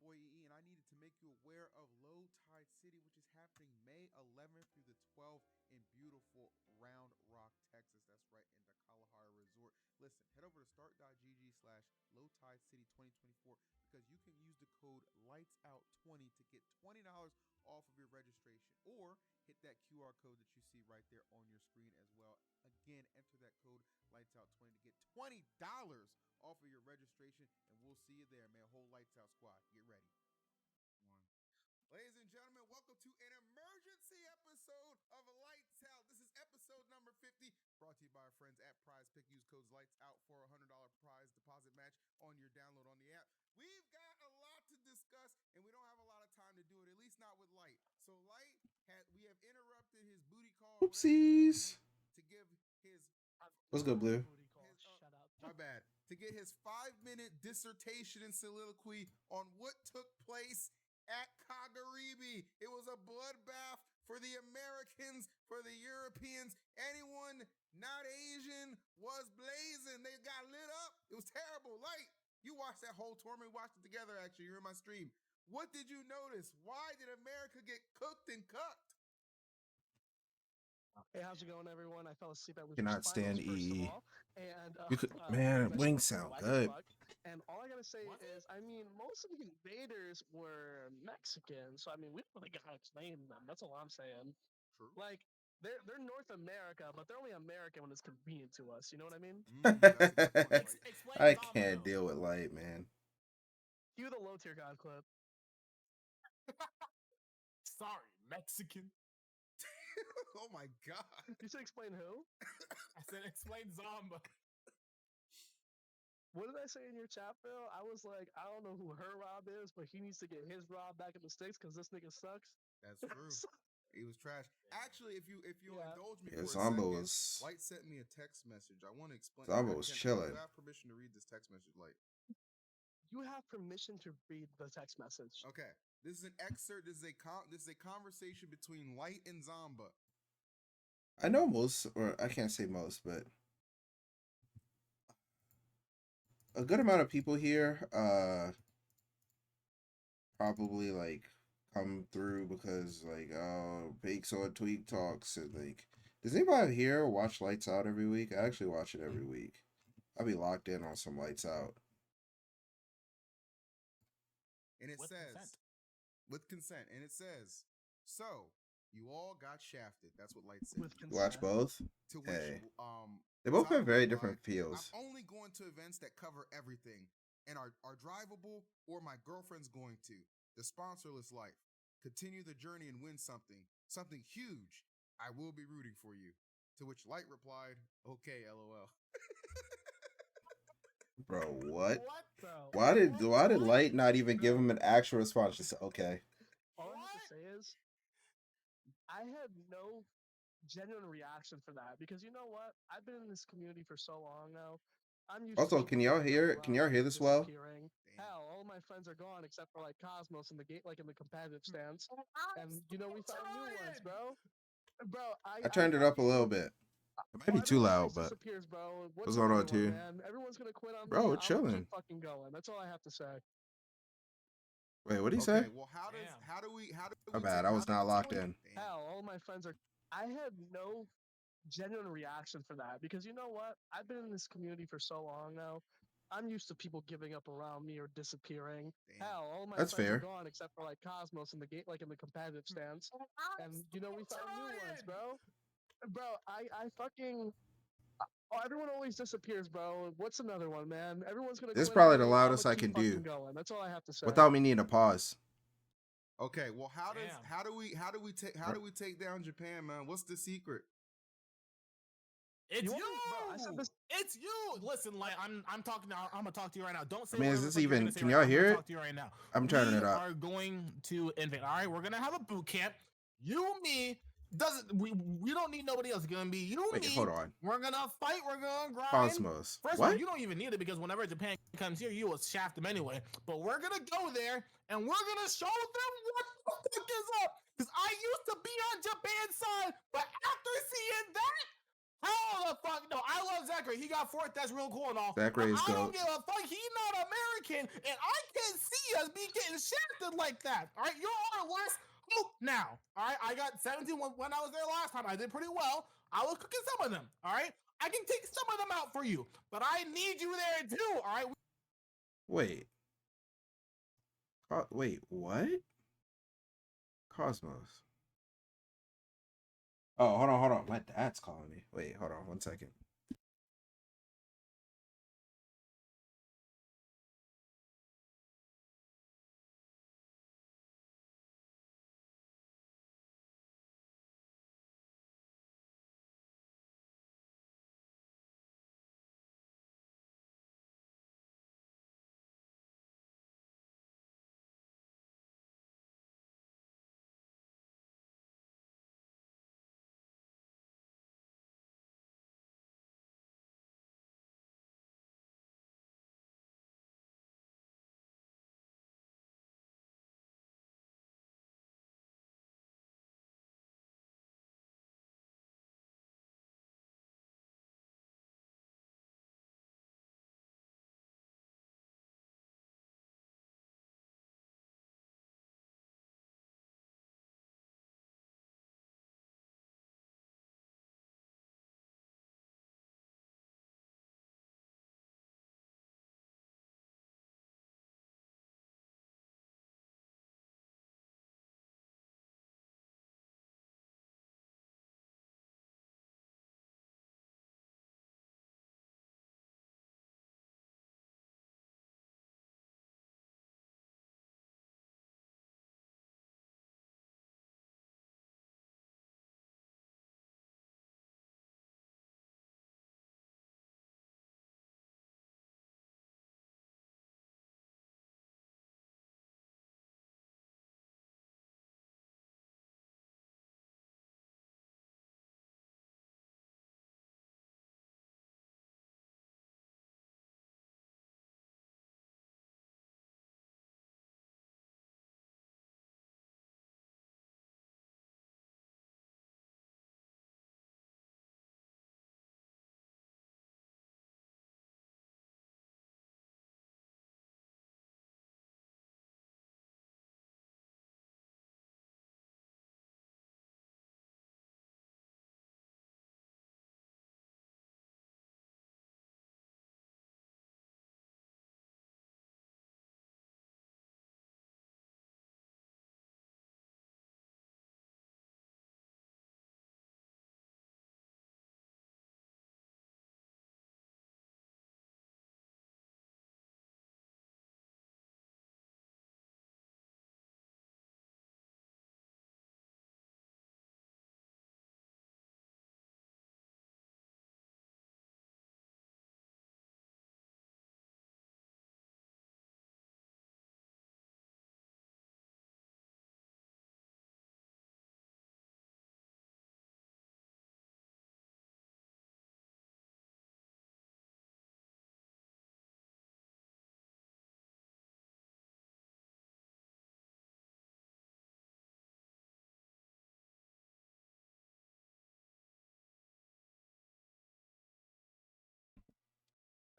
boy EE, and I needed to make you aware of Low Tide City, which is happening May 11th through the 12th in beautiful Round Rock, Texas. That's right in the Kalahari Resort. Listen, head over to start.gg/Low Tide City 2024 because you can use the code LIGHTSOUT20 to get $20 off of your registration, or hit that QR code that you see right there on your screen as well. Again, enter that code LIGHTSOUT20 to get $20 off of your registration, and we'll see you there, man. Whole Lights Out squad, get ready. One. Ladies and gentlemen, welcome to an emergency episode of Lights Out. This is episode number 50, brought to you by our friends at Prize Pick. Use codes Lights Out for a $100 prize deposit match on your download on the app. We've got a lot to discuss, and we don't have a lot of time to do it, at least not with Light. So we have interrupted his booty call. Oopsies. To give his... What's good, Blue? Shut up. My bad. To get his 5-minute dissertation and soliloquy on what took place at Kagaribi. It was a bloodbath for the Americans, for the Europeans. Anyone not Asian was blazing. They got lit up. It was terrible. Light, you watched that whole tournament. We watched it together, actually. You're in my stream. What did you notice? Why did America get cooked and cucked? Hey, how's it going, everyone? I fell asleep at Cannot Wizards stand Finals, first of EE. all. And, You could, uh, man, Wizards wings fucking sound whack as good. fuck. And all I gotta say is, I mean, most of the invaders were Mexican, so I mean, we don't really gotta explain them. That's all I'm saying. True. Like, they're North America, but they're only American when it's convenient to us. You know what I mean? That's a good point, Light. Explain I Zombo. can't deal with Light, man. Cue the low tier god clip. Sorry, Mexican. Oh my God. You said explain who? I said explain Zombo. What did I say in your chat, Phil? I was like, I don't know who her Rob is, but he needs to get his Rob back in the sticks because this nigga sucks. That's true. He was trash. Actually, if you'll Yeah. indulge me Yeah, for a Zombo second, was Light sent me a text message. I want to explain. Zombo was chilling. Do I have permission to read this text message, Light? You have permission to read the text message. Okay. This is an excerpt. This is a conversation between Light and Zomba. I know most, or I can't say most, but a good amount of people here probably like come through because like Bakes on Tweak Talks, and like, does anybody here watch Lights Out every week? I actually watch it every week. I'll be locked in on some Lights Out. And it With says, consent. with consent. And it says, so you all got shafted. That's what Light said. With You watch consent. both? To which, Hey. They both Zomba have very replied, different feels. I'm only going to events that cover everything and are drivable, or my girlfriend's going to. The sponsorless life. Continue the journey and win something huge. I will be rooting for you. To which Light replied, okay, LOL. Bro, what? What? Bro, Why did Light not even give him an actual response? Just okay. all I have to say is, I had no genuine reaction for that because you know what? I've been in this community for so long now. I'm used Also, to can people y'all getting hear up it? Can y'all around hear me this well? disappearing. Damn. Hell, all my friends are gone except for like Cosmos in the gate, like in the competitive stance. And you know we found new ones, bro. Bro, I turned it up a little bit. It might be too everyone loud, always but disappears, bro. what's going on, another one, too? Man? Everyone's gonna quit on Bro, me. we're I'll chilling. keep fucking going. That's all I have to say. Wait, what did he Okay, say? well, how do we My bad, I was not locked in. Damn. Hell, all my friends are. I had no genuine reaction for that because you know what? I've been in this community for so long now. I'm used to people giving up around me or disappearing. Damn. Hell, all my That's friends fair. are gone except for like Cosmos in the gate, like in the competitive stance. And you know we found new ones, bro. Bro, I fucking. Oh, everyone always disappears, bro. What's another one, man? Everyone's gonna. This is quit probably on the me. loudest I'ma I keep can do. fucking Going. That's all I have to say. Without me needing a pause. Okay, well, how do Damn. we take down Japan, man? What's the secret? It's You you. want me- bro, I said this- It's you. Listen, like I'm talking. I'm gonna talk to you right now. Don't say. I mean, is whatever this the fuck you're even- gonna say can right y'all now. I'm hear gonna it? Talk to you right now. I'm turning we it up. are going to invade. All right, we're gonna have a boot camp. You, me. We don't need nobody else. It's gonna be you, Wait, me. hold on. We're gonna fight. We're gonna grind. Cosmos. First of What? all, you don't even need it because whenever Japan comes here, you will shaft them anyway. But we're gonna go there and we're gonna show them what the fuck is up. Because I used to be on Japan's side, but after seeing that, How the fuck? No, I love Zachary. He got fourth. That's real cool and all. Zachary's I don't GOAT. give a fuck. He's not American, and I can't see us be getting shafted like that. All right, you're our last hope now. All right, I got 17 when I was there last time. I did pretty well. I was cooking some of them. All right, I can take some of them out for you, but I need you there too. All right. Wait. Wait, what? Cosmos. Oh, hold on. My dad's calling me. Wait, hold on 1 second.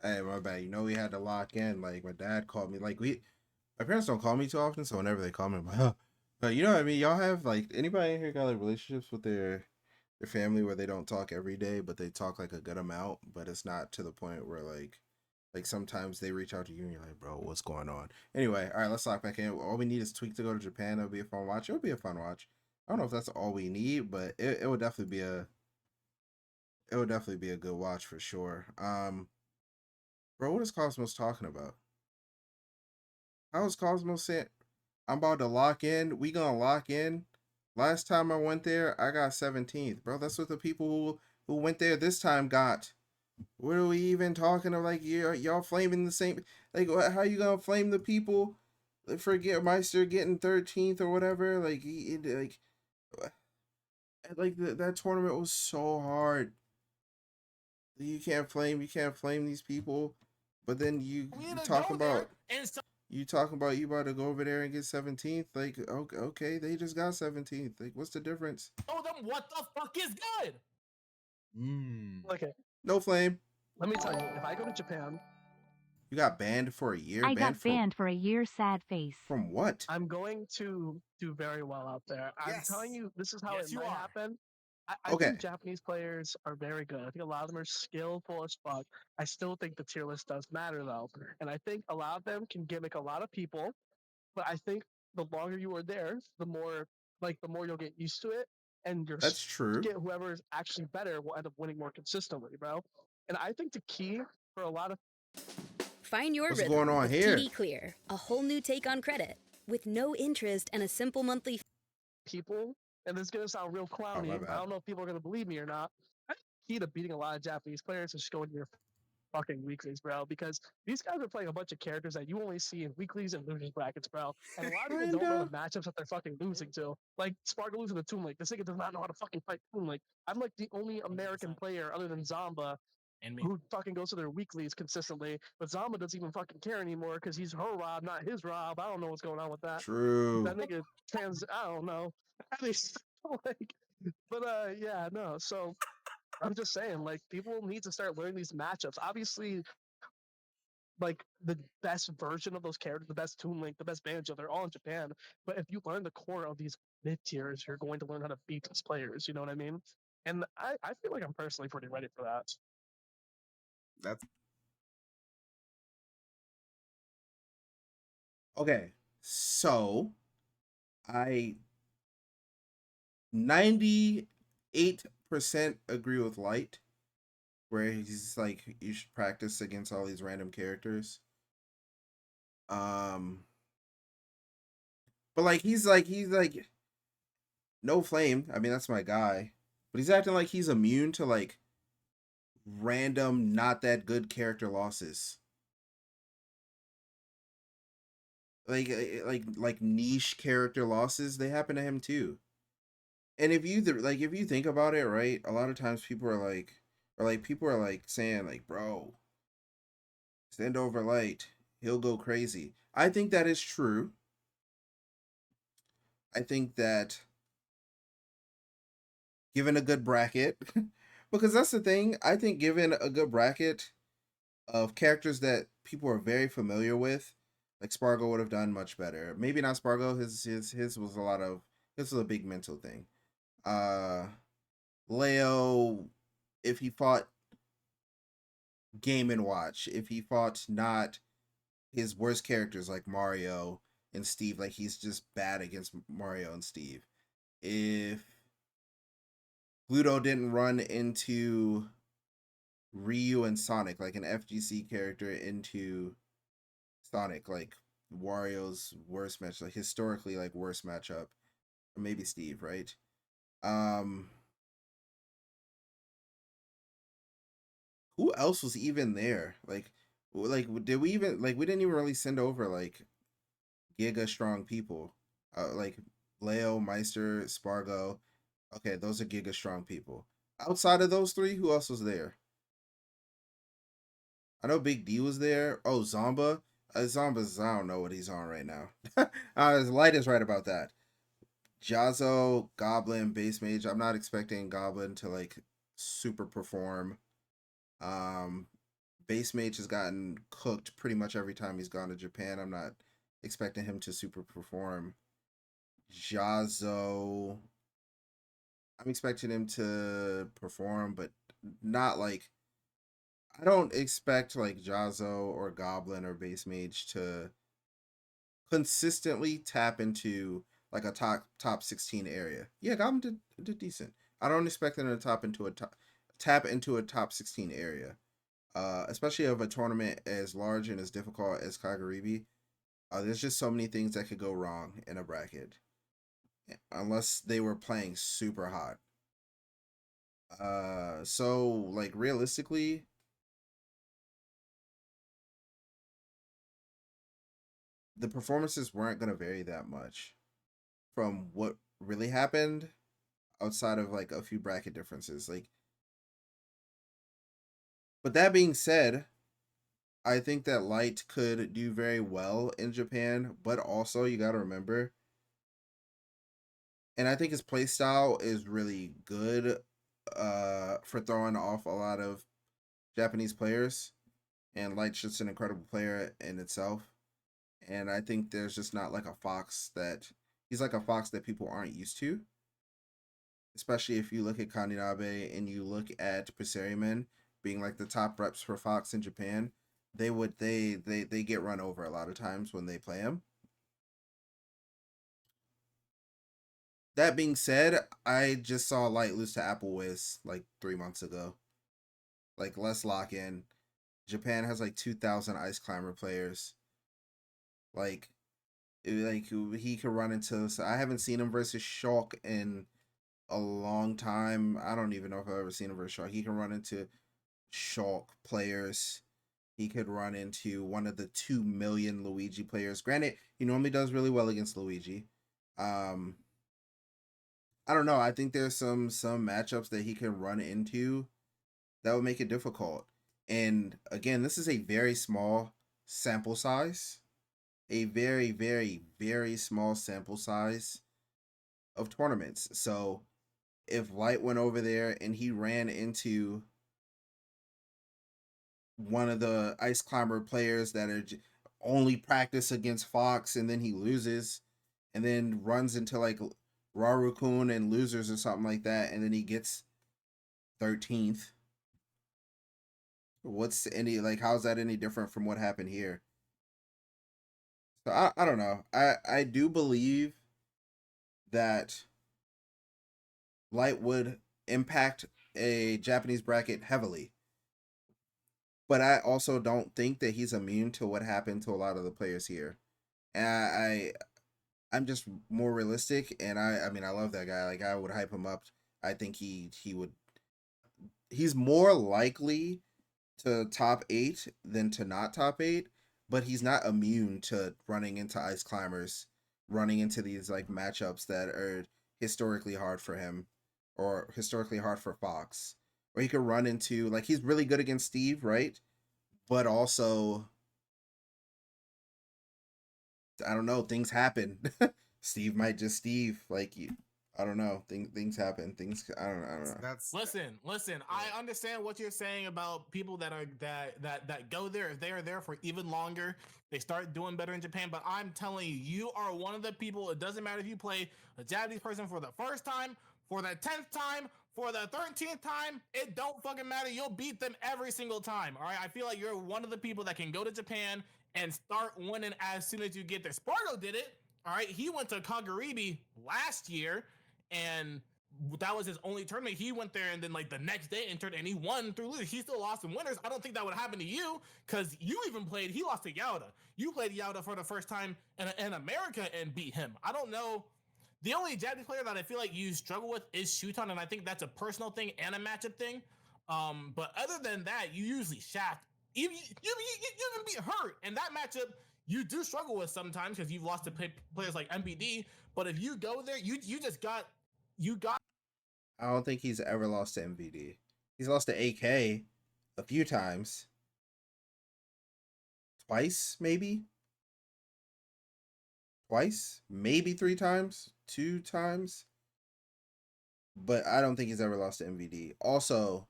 Hey, my bad. You know we had to lock in. Like my dad called me. My parents don't call me too often, so whenever they call me, I'm like, huh. But you know what I mean. Y'all have like anybody in here got like relationships with their family where they don't talk every day, but they talk like a good amount, but it's not to the point where like sometimes they reach out to you and you're like, bro, what's going on? Anyway, all right, let's lock back in. All we need is Tweak to go to Japan. It'll be a fun watch. It'll be a fun watch. I don't know if that's all we need, but it would definitely be a good watch for sure. Bro, what is Cosmos talking about? How is Cosmos saying I'm about to lock in? We gonna lock in? Last time I went there, I got 17th, bro. That's what the people who went there this time got. What are we even talking of? Like y'all flaming the same? Like how you gonna flame the people? Forget Meister getting 13th or whatever. That tournament was so hard. You can't flame these people, but then you talk about you about to go over there and get 17th. Like okay, they just got 17th. Like what's the difference? Show them what the fuck is good. Okay, No Flame. let me tell you, if I go to Japan, You got banned for a year. I Banned got banned for a year, sad face. from what? I'm going to do very well out there. I'm telling Yes. you, this is how Yes, it you might are. happen. I Okay, think Japanese players are very good. I think a lot of them are skillful as fuck. I still think the tier list does matter though, and I think a lot of them can gimmick a lot of people. But I think the longer you are there, the more you'll get used to it, and that's true. get whoever is actually better will end up winning more consistently, bro. And I think the key for a lot of Find your What's going rhythm on with here? TD Clear, a whole new take on credit. With no interest and a simple monthly people, and this is gonna sound real Oh, my clowny. I bad. don't know if people are gonna believe me or not. I think the key to beating a lot of Japanese players is just going to your fucking weeklies, bro. Because these guys are playing a bunch of characters that you only see in weeklies and losers brackets, bro. And a lot of people don't know the Kinda. matchups that they're fucking losing to. Like Sparkle losing to Toon Link. This nigga does not know how to fucking fight Toon Link. I'm like the only American 100%. player other than Zamba And me. who fucking goes to their weeklies consistently. But Zamba doesn't even fucking care anymore because he's her Rob, not his Rob. I don't know what's going on with that. True. That nigga I don't know. At least like but yeah, no. So I'm just saying, like, people need to start learning these matchups. Obviously, like the best version of those characters, the best Toon Link, the best Banjo, they're all in Japan. But if you learn the core of these mid tiers, you're going to learn how to beat these players. You know what I mean? And I feel like I'm personally pretty ready for that. That's Okay, so I 98% agree with Light, where he's like, you should practice against all these random characters. Um, but like he's like no Flame. I mean, that's my guy, but he's acting like he's immune to like random not that good character losses. Like niche character losses, they happen to him too. And if you think about it, right, a lot of times people are like saying like, bro, send over Light, he'll go crazy. I think that is true. I think that given a good bracket, because that's the thing, I think given a good bracket of characters that people are very familiar with, like Spargo would have done much better. Maybe not Spargo. His was a lot of this was a big mental thing. Leo, if he fought Game and Watch, if he fought not his worst characters like Mario and Steve, like he's just bad against Mario and Steve. If Gluto didn't run into Ryu and Sonic, like an FGC character into Sonic, like Wario's worst match, like historically like worst matchup, or maybe Steve, right? Um, who else was even there? Did we even like we didn't even really send over like giga strong people, like Leo, Meister, Spargo. Okay, those are giga strong people. Outside of those three, who else was there? I know Big D was there. Oh, Zomba. Zomba's, I don't know what he's on right now. Light is right about that. Jazzo, Goblin, Base Mage. I'm not expecting Goblin to like super perform. Um, Base Mage has gotten cooked pretty much every time he's gone to Japan. I'm not expecting him to super perform. Jazzo, I'm expecting him to perform, but not like I don't expect like Jazzo or Goblin or Base Mage to consistently tap into like a top 16 area. Yeah, Goblin did decent. I don't expect them to tap into a top 16 area. Especially of a tournament as large and as difficult as Kagaribi. There's just so many things that could go wrong in a bracket. Unless they were playing super hot. So like realistically, the performances weren't gonna vary that much from what really happened outside of like a few bracket differences. Like, but that being said, I think that Light could do very well in Japan, but also you gotta remember, and I think his playstyle is really good for throwing off a lot of Japanese players, and Light's just an incredible player in itself. And I think there's just not like a Fox that he's like a Fox that people aren't used to. Especially if you look at Kaninabe and you look at Paseriman being like the top reps for Fox in Japan, they get run over a lot of times when they play him. That being said, I just saw Light lose to Applewiz like 3 months ago. Like, let's lock in. Japan has like 2,000 Ice Climber players. Like, he could run into. So I haven't seen him versus Shulk in a long time. I don't even know if I've ever seen him versus Shulk. He can run into Shulk players. He could run into one of the 2 million Luigi players. Granted, he normally does really well against Luigi. I don't know. I think there's some matchups that he can run into that would make it difficult. And again, this is a very small sample size. A very, very, very small sample size of tournaments. So if Light went over there and he ran into one of the Ice Climber players that are only practice against Fox, and then he loses, and then runs into like Rarukun and losers or something like that, and then he gets 13th. What's any like? How's that any different from what happened here? So I don't know. I do believe that Light would impact a Japanese bracket heavily, but I also don't think that he's immune to what happened to a lot of the players here. And I'm just more realistic, and I mean I love that guy. Like, I would hype him up. I think he would. He's more likely to top 8 than to not top 8, but he's not immune to running into Ice Climbers, running into these like matchups that are historically hard for him, or historically hard for Fox. Or he could run into, like, he's really good against Steve, right? But also, I don't know, things happen. Steve might just Steve. Like, I don't know. Things happen. Things I don't know. That's Listen. I understand what you're saying about people that are that go there. If they are there for even longer, they start doing better in Japan. But I'm telling you, you are one of the people. It doesn't matter if you play a Japanese person for the first time, for the 10th time, for the 13th time. It don't fucking matter. You'll beat them every single time. All right. I feel like you're one of the people that can go to Japan and start winning as soon as you get there. Spargo did it. All right. He went to Kagaribi last year, and that was his only tournament. He went there and then like the next day entered and he won through losers. He still lost some winners. I don't think that would happen to you, because you even played. He lost to Yauda. You played Yauda for the first time in America and beat him. I don't know. The only Japanese player that I feel like you struggle with is Shuton, and I think that's a personal thing and a matchup thing. But other than that, you usually shaft. You even be hurt, and that matchup you do struggle with sometimes because you've lost to players like MBD. But if you go there, you just got you got. I don't think he's ever lost to MVD. He's lost to AK a few times. Twice, maybe? Twice? Maybe 3 times? 2 times? But I don't think he's ever lost to MVD. Also,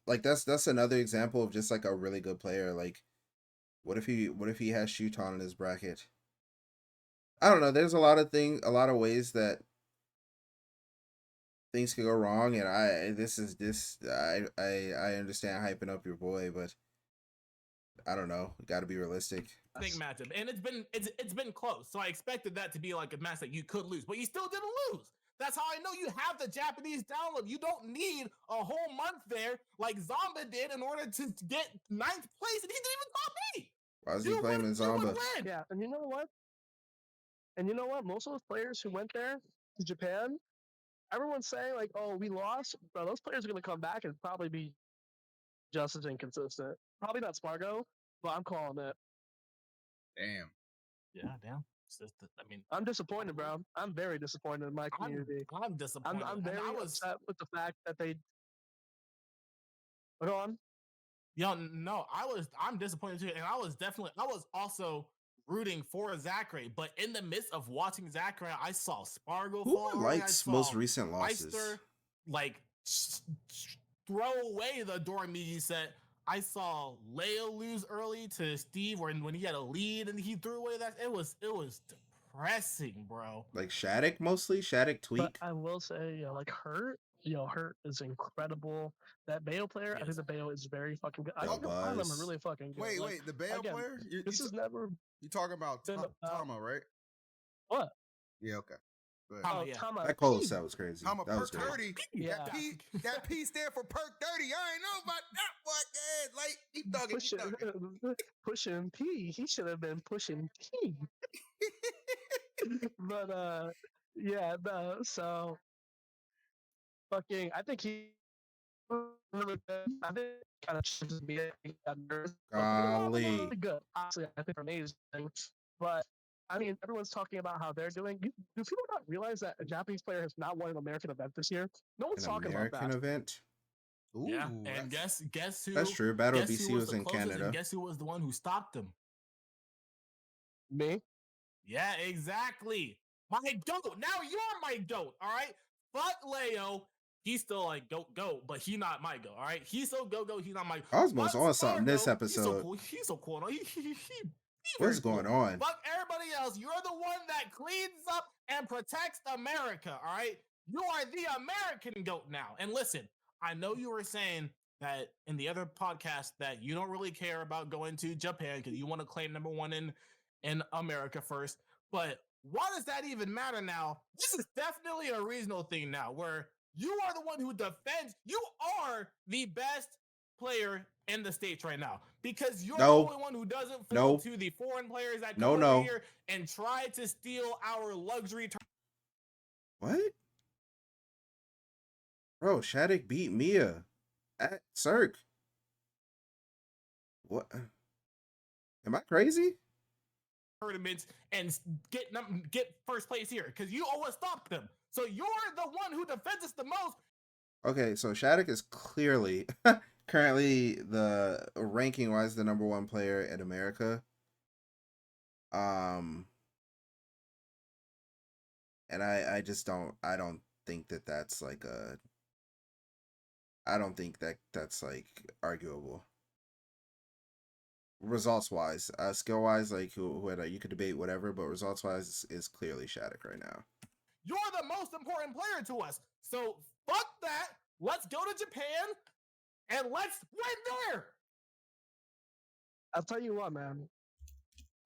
like that's another example of just like a really good player. Like, what if he has Shuton in his bracket? I don't know. There's a lot of ways that things could go wrong, and I understand hyping up your boy, but I don't know. Got to be realistic. Big matchup, and it's been close. So I expected that to be like a match that you could lose, but you still didn't lose. That's how I know you have the Japanese download. You don't need a whole month there like Zomba did in order to get 9th place, and he didn't even top 8. Why is he playing in Zomba? Yeah, and you know what? Most of those players who went there to Japan, everyone's saying like, "Oh, we lost," bro. Those players are gonna come back and probably be just as inconsistent. Probably not Spargo, but I'm calling it. damn. Yeah, damn. I mean, I'm disappointed, bro. I'm very disappointed in my community. I'm disappointed. I'm very upset with the fact that they. Go on. No, I'm disappointed too, and I was also rooting for Zachary, but in the midst of watching Zachary, I saw Spargo Who fall early. I likes saw most recent losses? Meister like throw away the Dormigi set. I saw Leo lose early to Steve when he had a lead and he threw away that. It was depressing, bro. Like Shattuck mostly? Shattuck But Tweak? I will say, like Hurt is incredible. That Bayo player, I think the Bayo is very fucking good. I Yo, think a lot of them are Buzz. really fucking good. Wait, the Bayo again, player? this has never You talking about been about Tama, right? what? Yeah, okay. Good. Tama, Oh, yeah. Tama. That Colo P. set was crazy. Tama That was perk great. 30. Yeah. That P stand for perk 30. I ain't know about that, boy. Like, keep thugging. Pushing P. He should have been pushing P. But yeah, no, so fucking I think he really good. I think kind of changes me. Golly. Good. Honestly, I think amazing. But I mean, everyone's talking about how they're doing. Do people not realize that a Japanese player has not won an American event this year? No one's An talking American about that. event? Ooh, Yeah, and guess who? That's true. Battle guess BC who was the in closest, Canada. and guess who was the one who stopped him? Me? Yeah, exactly. My goat. Now you're my goat. All right. Fuck Leo. He's still like goat, but he not my goat. All right. He's so go. He's not my. Osmo's Fuck on something this Spargo, He's so episode. cool. He's so cool. He What's very going cool. on? Fuck everybody else. You're the one that cleans up and protects America. All right. You are the American goat now. And listen, I know you were saying that in the other podcast that you don't really care about going to Japan because you want to claim number one in America first. But why does that even matter now? This is definitely a regional thing now where you are the one who defends. You are the best player in the States right now because you're the only one who doesn't fall to the foreign players that come over here and try to steal our luxury. What? Bro, Shattuck beat Mia at Cirque. What? Am I crazy? Tournaments and get first place here because you always stop them. So you're the one who defends us the most. Okay, so Shattuck is clearly currently the ranking wise the number one player in America. And I just don't think that's like I don't think that's like arguable. Results wise, skill wise, like who you could debate whatever, but results wise is clearly Shattuck right now. You're the most important player to us. So fuck that. Let's go to Japan and let's win there. I'll tell you what, man.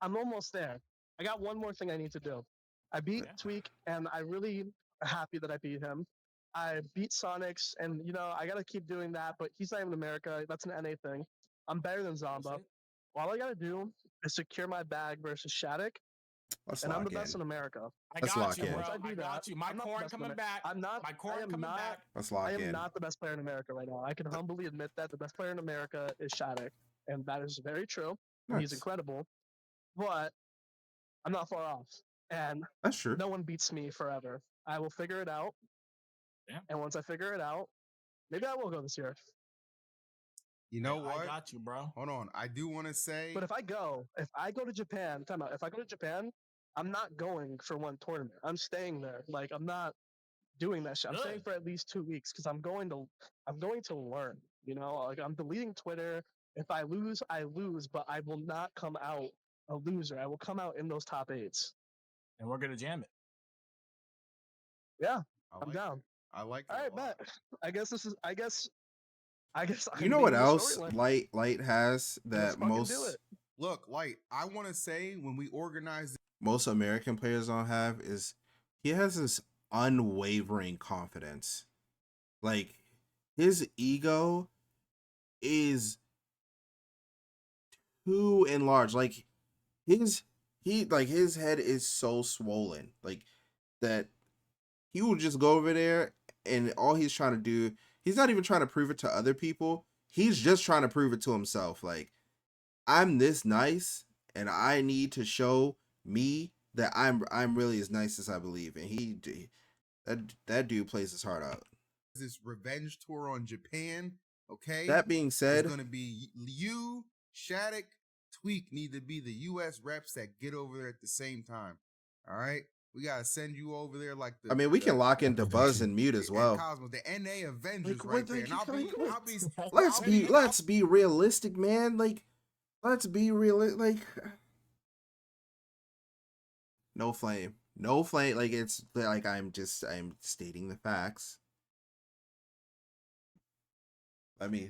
I'm almost there. I got one more thing I need to do. I beat Tweak, and I'm really happy that I beat him. I beat Sonics, and I gotta keep doing that. But he's not even America. That's an NA thing. I'm better than Zomba. All I gotta do is secure my bag versus Shattuck, and I'm the best in America. I got you, bro. I got you. My corn coming back. I'm not. My corn coming back. Let's lock in. I am not the best player in America right now. I can humbly admit that the best player in America is Shattuck, and that is very true. Nice. He's incredible, but I'm not far off. And that's true. No one beats me forever. I will figure it out. Yeah. And once I figure it out, maybe I will go this year. You know what? I got you, bro. Hold on. I do want to say. But if I go to Japan, time out. If I go to Japan, I'm not going for one tournament. I'm staying there. Like, I'm not doing that shit. I'm staying for at least 2 weeks because I'm going to learn. Like, I'm deleting Twitter. If I lose, I lose, but I will not come out a loser. I will come out in those top 8s. And we're gonna jam it. Yeah, I'm down. I like. All right, bet. I guess. You know what else Light has that most look Light. I want to say when we organize most American players don't have is he has this unwavering confidence. Like his ego is too enlarged. Like his head is so swollen. Like that he will just go over there and all he's trying to do. He's not even trying to prove it to other people. He's just trying to prove it to himself. Like, I'm this nice, and I need to show me that I'm really as nice as I believe. And that dude plays his heart out. This revenge tour on Japan. Okay. That being said, it's gonna be you, Shattuck, Tweak need to be the U.S. reps that get over there at the same time. All right, we gotta send you over there like the. I mean, we can lock into Buzz and Mute as and well. Cosmos, the NA Avengers Like, right what? there. Like, And I'll be. let's be realistic, man. Like, let's be real. Like, no flame. Like, it's like I'm stating the facts.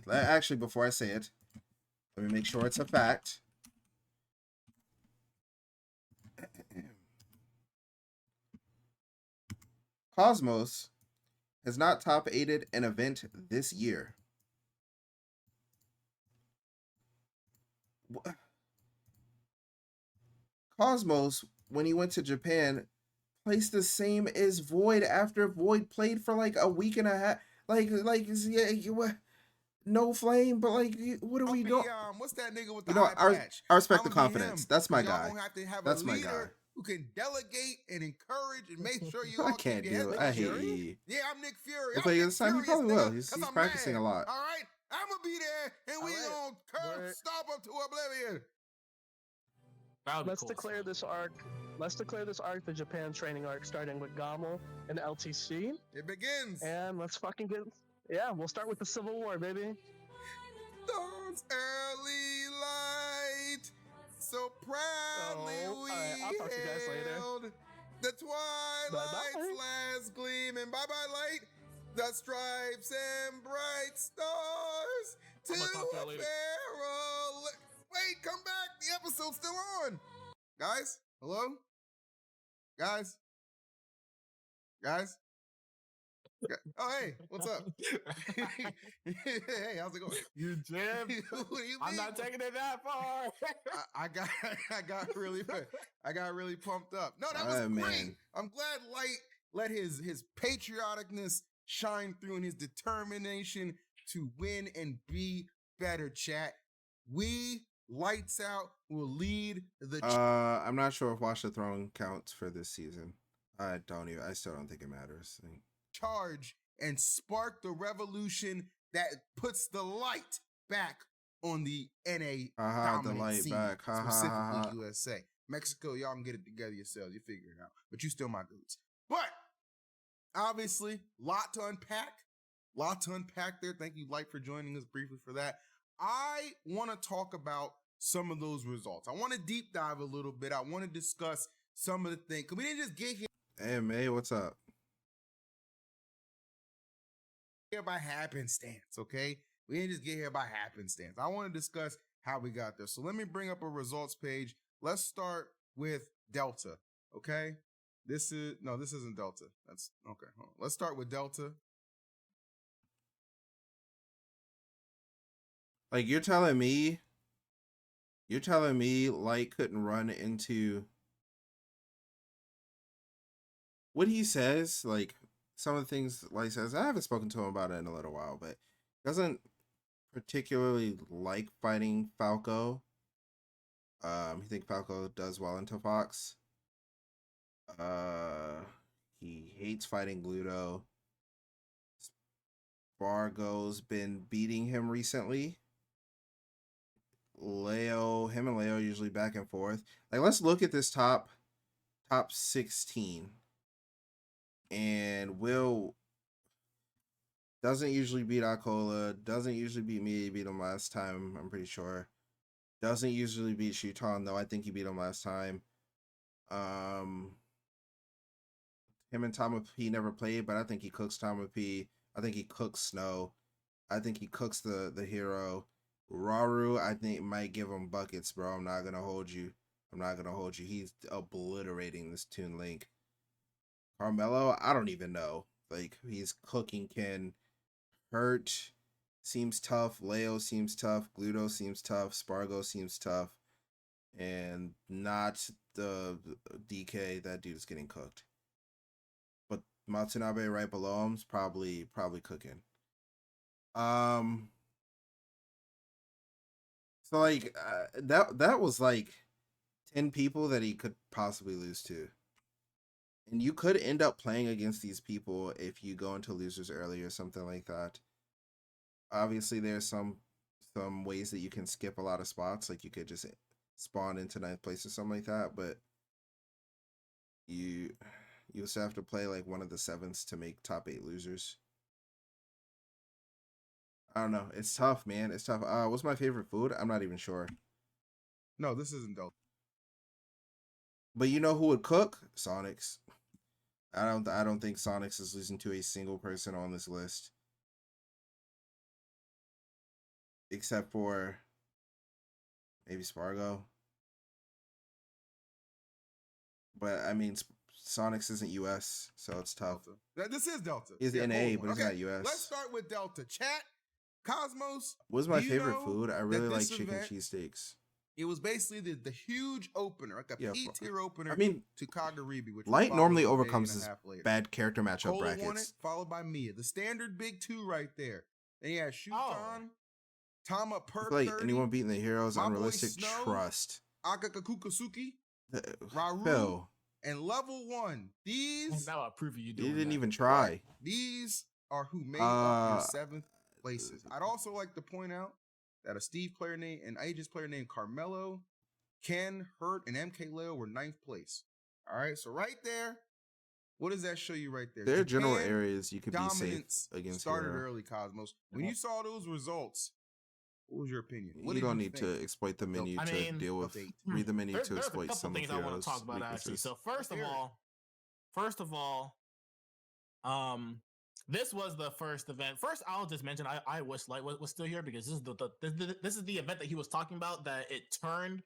Actually, before I say it, let me make sure it's a fact. Cosmos has not top 8'd an event this year. Cosmos, when he went to Japan, placed the same as Void after Void played for like a week and a half. No flame, but like, what are we doing? What's that nigga with the eye patch? I respect the confidence. That's my guy. Y'all gonna have to have That's a my leader guy. who can delegate and encourage and make sure you I all can't keep your do heads it. I up. hate E. Yeah, I'm Nick Fury. We'll play this time. He probably will. He's practicing mad. a lot. All right, I'm gonna be there, and we gonna curve stop up to oblivion. Let's declare this arc. Let's declare this arc the Japan training arc, starting with Gamo and LTC. It begins. And let's fucking get. Yeah, we'll start with the Civil War, baby. Dawn's early light, so proudly we I'll talk to you guys later. hailed the twilight's last gleam, and bye-bye light, the stripes and bright stars to a farewell. Wait, come back, the episode's still on. Guys, hello? Guys? Oh, hey, what's up? Hey, how's it going? You Jim? What do you mean? I'm not taking it that far. I got really pumped up. No, that was great. Man. I'm glad Light let his patrioticness shine through and his determination to win and be better, chat. We Lights Out will lead the I'm not sure if Watch the Throne counts for this season. I still don't think it matters. charge and spark the revolution that puts the light back on the NA dominant the light scene, back. specifically USA. Mexico, y'all can get it together yourselves. You figure it out. But you still my goods. But obviously, lot to unpack there. Thank you, Light, for joining us briefly for that. I want to talk about some of those results. I want to deep dive a little bit. I want to discuss some of the things. Because we didn't just get here. Hey, May, what's up? By happenstance, okay? We didn't just get here by happenstance. I want to discuss how we got there. So let me bring up a results page. Let's start with Delta, okay? This isn't Delta. That's okay. Hold on. Let's start with Delta. Like, you're telling me Light couldn't run into what he says, like some of the things Light says. I haven't spoken to him about it in a little while, but doesn't particularly like fighting Falco. He think Falco does well into Fox. He hates fighting Gluto. Spargo's been beating him recently. Him and Leo usually back and forth. Like, let's look at this top 16. And Will doesn't usually beat Akola, doesn't usually beat me. He beat him last time, I'm pretty sure. Doesn't usually beat Shuton, though. I think he beat him last time. Him and Tama P never played, but I think he cooks Tama P. I think he cooks Snow. I think he cooks the hero. Raru, I think, might give him buckets, bro. I'm not gonna hold you. He's obliterating this Toon Link. Carmelo, I don't even know. Like, he's cooking Ken. Hurt seems tough. Leo seems tough. Gluto seems tough. Spargo seems tough. And not the DK. That dude's getting cooked. But Matsunabe right below him's probably cooking. So like that was like 10 people that he could possibly lose to. And you could end up playing against these people if you go into losers early or something like that. Obviously, there's some ways that you can skip a lot of spots. Like, you could just spawn into ninth place or something like that, but you also have to play like one of the sevens to make top 8 losers. I don't know. It's tough, man. It's tough. What's my favorite food? I'm not even sure. No, this isn't Delta. But you know who would cook? Sonics. I don't think Sonics is losing to a single person on this list. Except for maybe Spargo. But I mean, Sonics isn't US, so it's tough. Delta. This is Delta. He's Yeah, NA, but it's not US. Let's start with Delta. Chat, Cosmos. What's my do you favorite know food? I that really like this chicken event- cheesesteaks. It was basically the huge opener, like a Yeah, P-tier opener I mean, to Kagaribi, which Light was normally followed a day overcomes and a his half later. bad character matchup Cola won it, brackets. followed by Mia. The standard big two right there. Then you had Shuton, Tama I Per feel like 30, anyone beating the heroes, My Boy unrealistic Snow, trust. Akakakukasuki, Raru, Phil, and level 1. These Now I prove you you doing didn't that. even try. These are who made up your 7th Uh, places. I'd also like to point out that a Steve player named, an Aegis player named Carmelo, Ken, Hurt, and MK Leo were 9th place. All right, so right there, what does that show you right there? There are general Japan areas you could be safe dominance against started hero. early, Cosmos. When you saw those results, what was your opinion? What You did don't you need think? to exploit the menu I to mean, deal with. update. Read the menu to There's a exploit couple some things of I want heroes' to talk about actually. weaknesses. So first of all, this was the first event. First, I'll just mention I wish Light was still here because this is the event that he was talking about, that it turned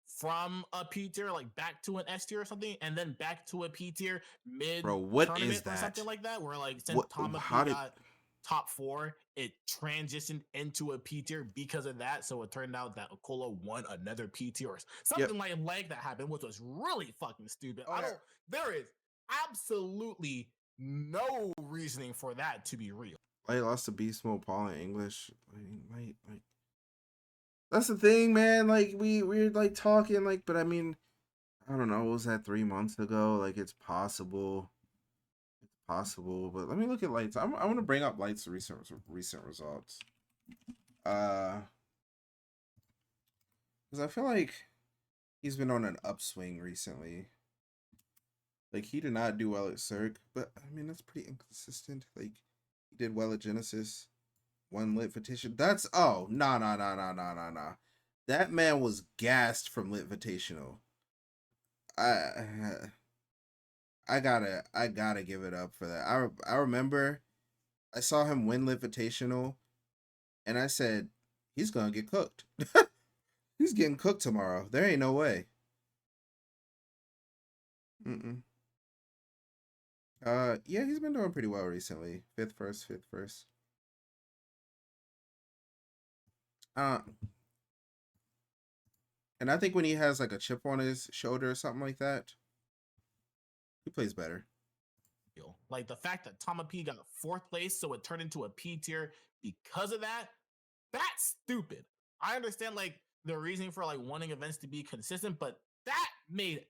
from a P tier like back to an S tier or something, and then back to a P tier mid Bro, what tournament is or that? something like that. Where like since What? Tama P How did? got top 4, it transitioned into a P tier because of that. So it turned out that Akola won another P tier or something like that happened, which was really fucking stupid. Oh, yeah. There is absolutely no reasoning for that to be real. Light lost to Beast Mode Paul in English. Like, that's the thing, man. Like we're like talking like, but I mean, I don't know. What was that 3 months ago? Like it's possible. It's possible, but let me look at Light's. I want to bring up Light's recent results. Because I feel like he's been on an upswing recently. Like he did not do well at Cirque, but I mean that's pretty inconsistent. Like he did well at Genesis, won Lit Invitational. That's nah. That man was gassed from Lit Invitational. I gotta give it up for that. I remember I saw him win Lit Invitational, and I said he's gonna get cooked. He's getting cooked tomorrow. There ain't no way. Yeah, he's been doing pretty well recently. Fifth first. And I think when he has like a chip on his shoulder or something like that, he plays better. Like the fact that Tama P got 4th place, so it turned into a P tier because of that, that's stupid. I understand like the reasoning for like wanting events to be consistent, but that made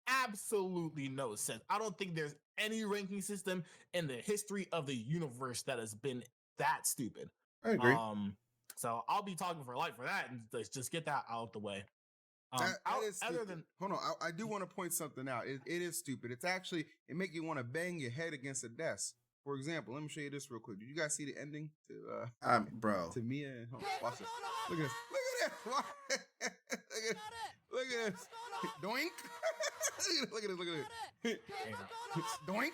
absolutely no sense. I don't think there's any ranking system in the history of the universe that has been that stupid. I agree. So I'll be talking for Light for that, and just get that out the way. That is stupid. Hold on, I do want to point something out. It is stupid. It's actually, it make you want to bang your head against a desk. For example, let me show you this real quick. Did you guys see the ending to bro, to Mia and watch this. Look at this. Look at this. Doink. Look at this. Doink.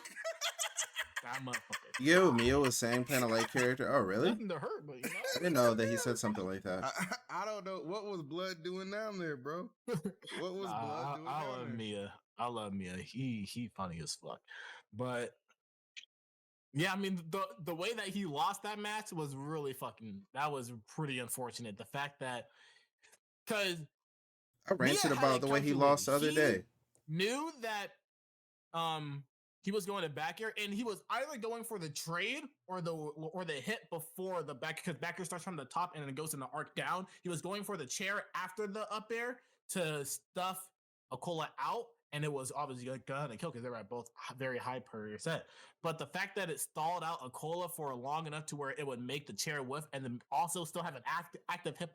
That motherfucker. Yo, Mia was saying playing a light character. Oh, really? Nothing to hurt, but you know. I didn't know that he said something like that. I don't know. What was Blood doing down there, bro? What was Blood doing I down love there? Mia. I love Mia. He funny as fuck. But yeah, I mean the way that he lost that match was really fucking, that was pretty unfortunate. The fact that, because I ranted about the way he lost the other day. Knew that he was going to back air, and he was either going for the trade or the hit before the back, because back air starts from the top and then it goes in the arc down. He was going for the chair after the up air to stuff Akola out, and it was obviously gonna kill because they were at both very high per set. But the fact that it stalled out Akola for long enough to where it would make the chair whiff and then also still have an active hit.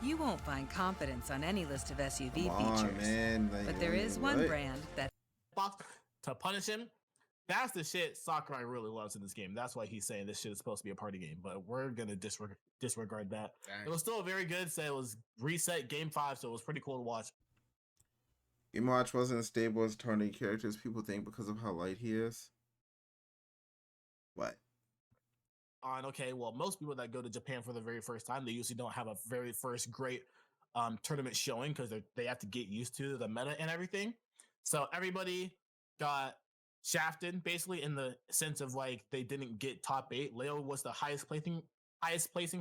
You won't find confidence on any list of SUV Come on, features. man. Like, But there is one what? brand that box to punish him. That's the shit Sakurai really loves in this game. That's why he's saying this shit is supposed to be a party game, but we're gonna disregard that. It was still very good. So it was reset game 5, so it was pretty cool to watch. Game Watch wasn't as stable as Tony characters people think because of how light he is. What? And okay, well, most people that go to Japan for the very first time, they usually don't have a very first great tournament showing because they have to get used to the meta and everything. So everybody got shafted basically in the sense of like they didn't get top 8. Leo was the highest placing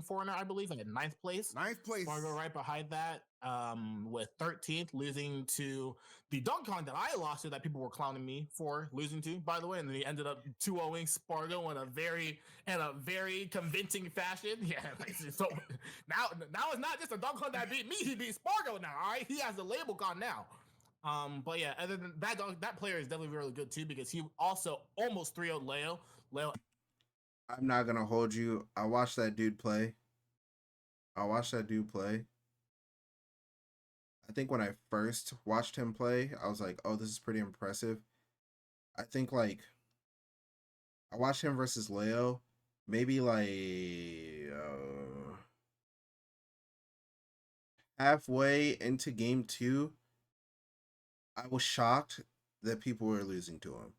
foreigner, I believe, at 9th place. 9th place. Fargo right behind that, with 13th, losing to the Donkey Kong that I lost to, that people were clowning me for losing to, by the way, and then he ended up 2-0ing Spargo in a very convincing fashion. Yeah, like, so now it's not just a Donkey Kong that beat me; he beat Spargo now. All right, he has the label gone now. But yeah, other than that, that player is definitely really good too because he also almost 3-0'd Leo. I'm not gonna hold you. I watched that dude play. I think when I first watched him play, I was like, oh, this is pretty impressive. I think like I watched him versus Leo maybe like halfway into game 2. I was shocked that people were losing to him.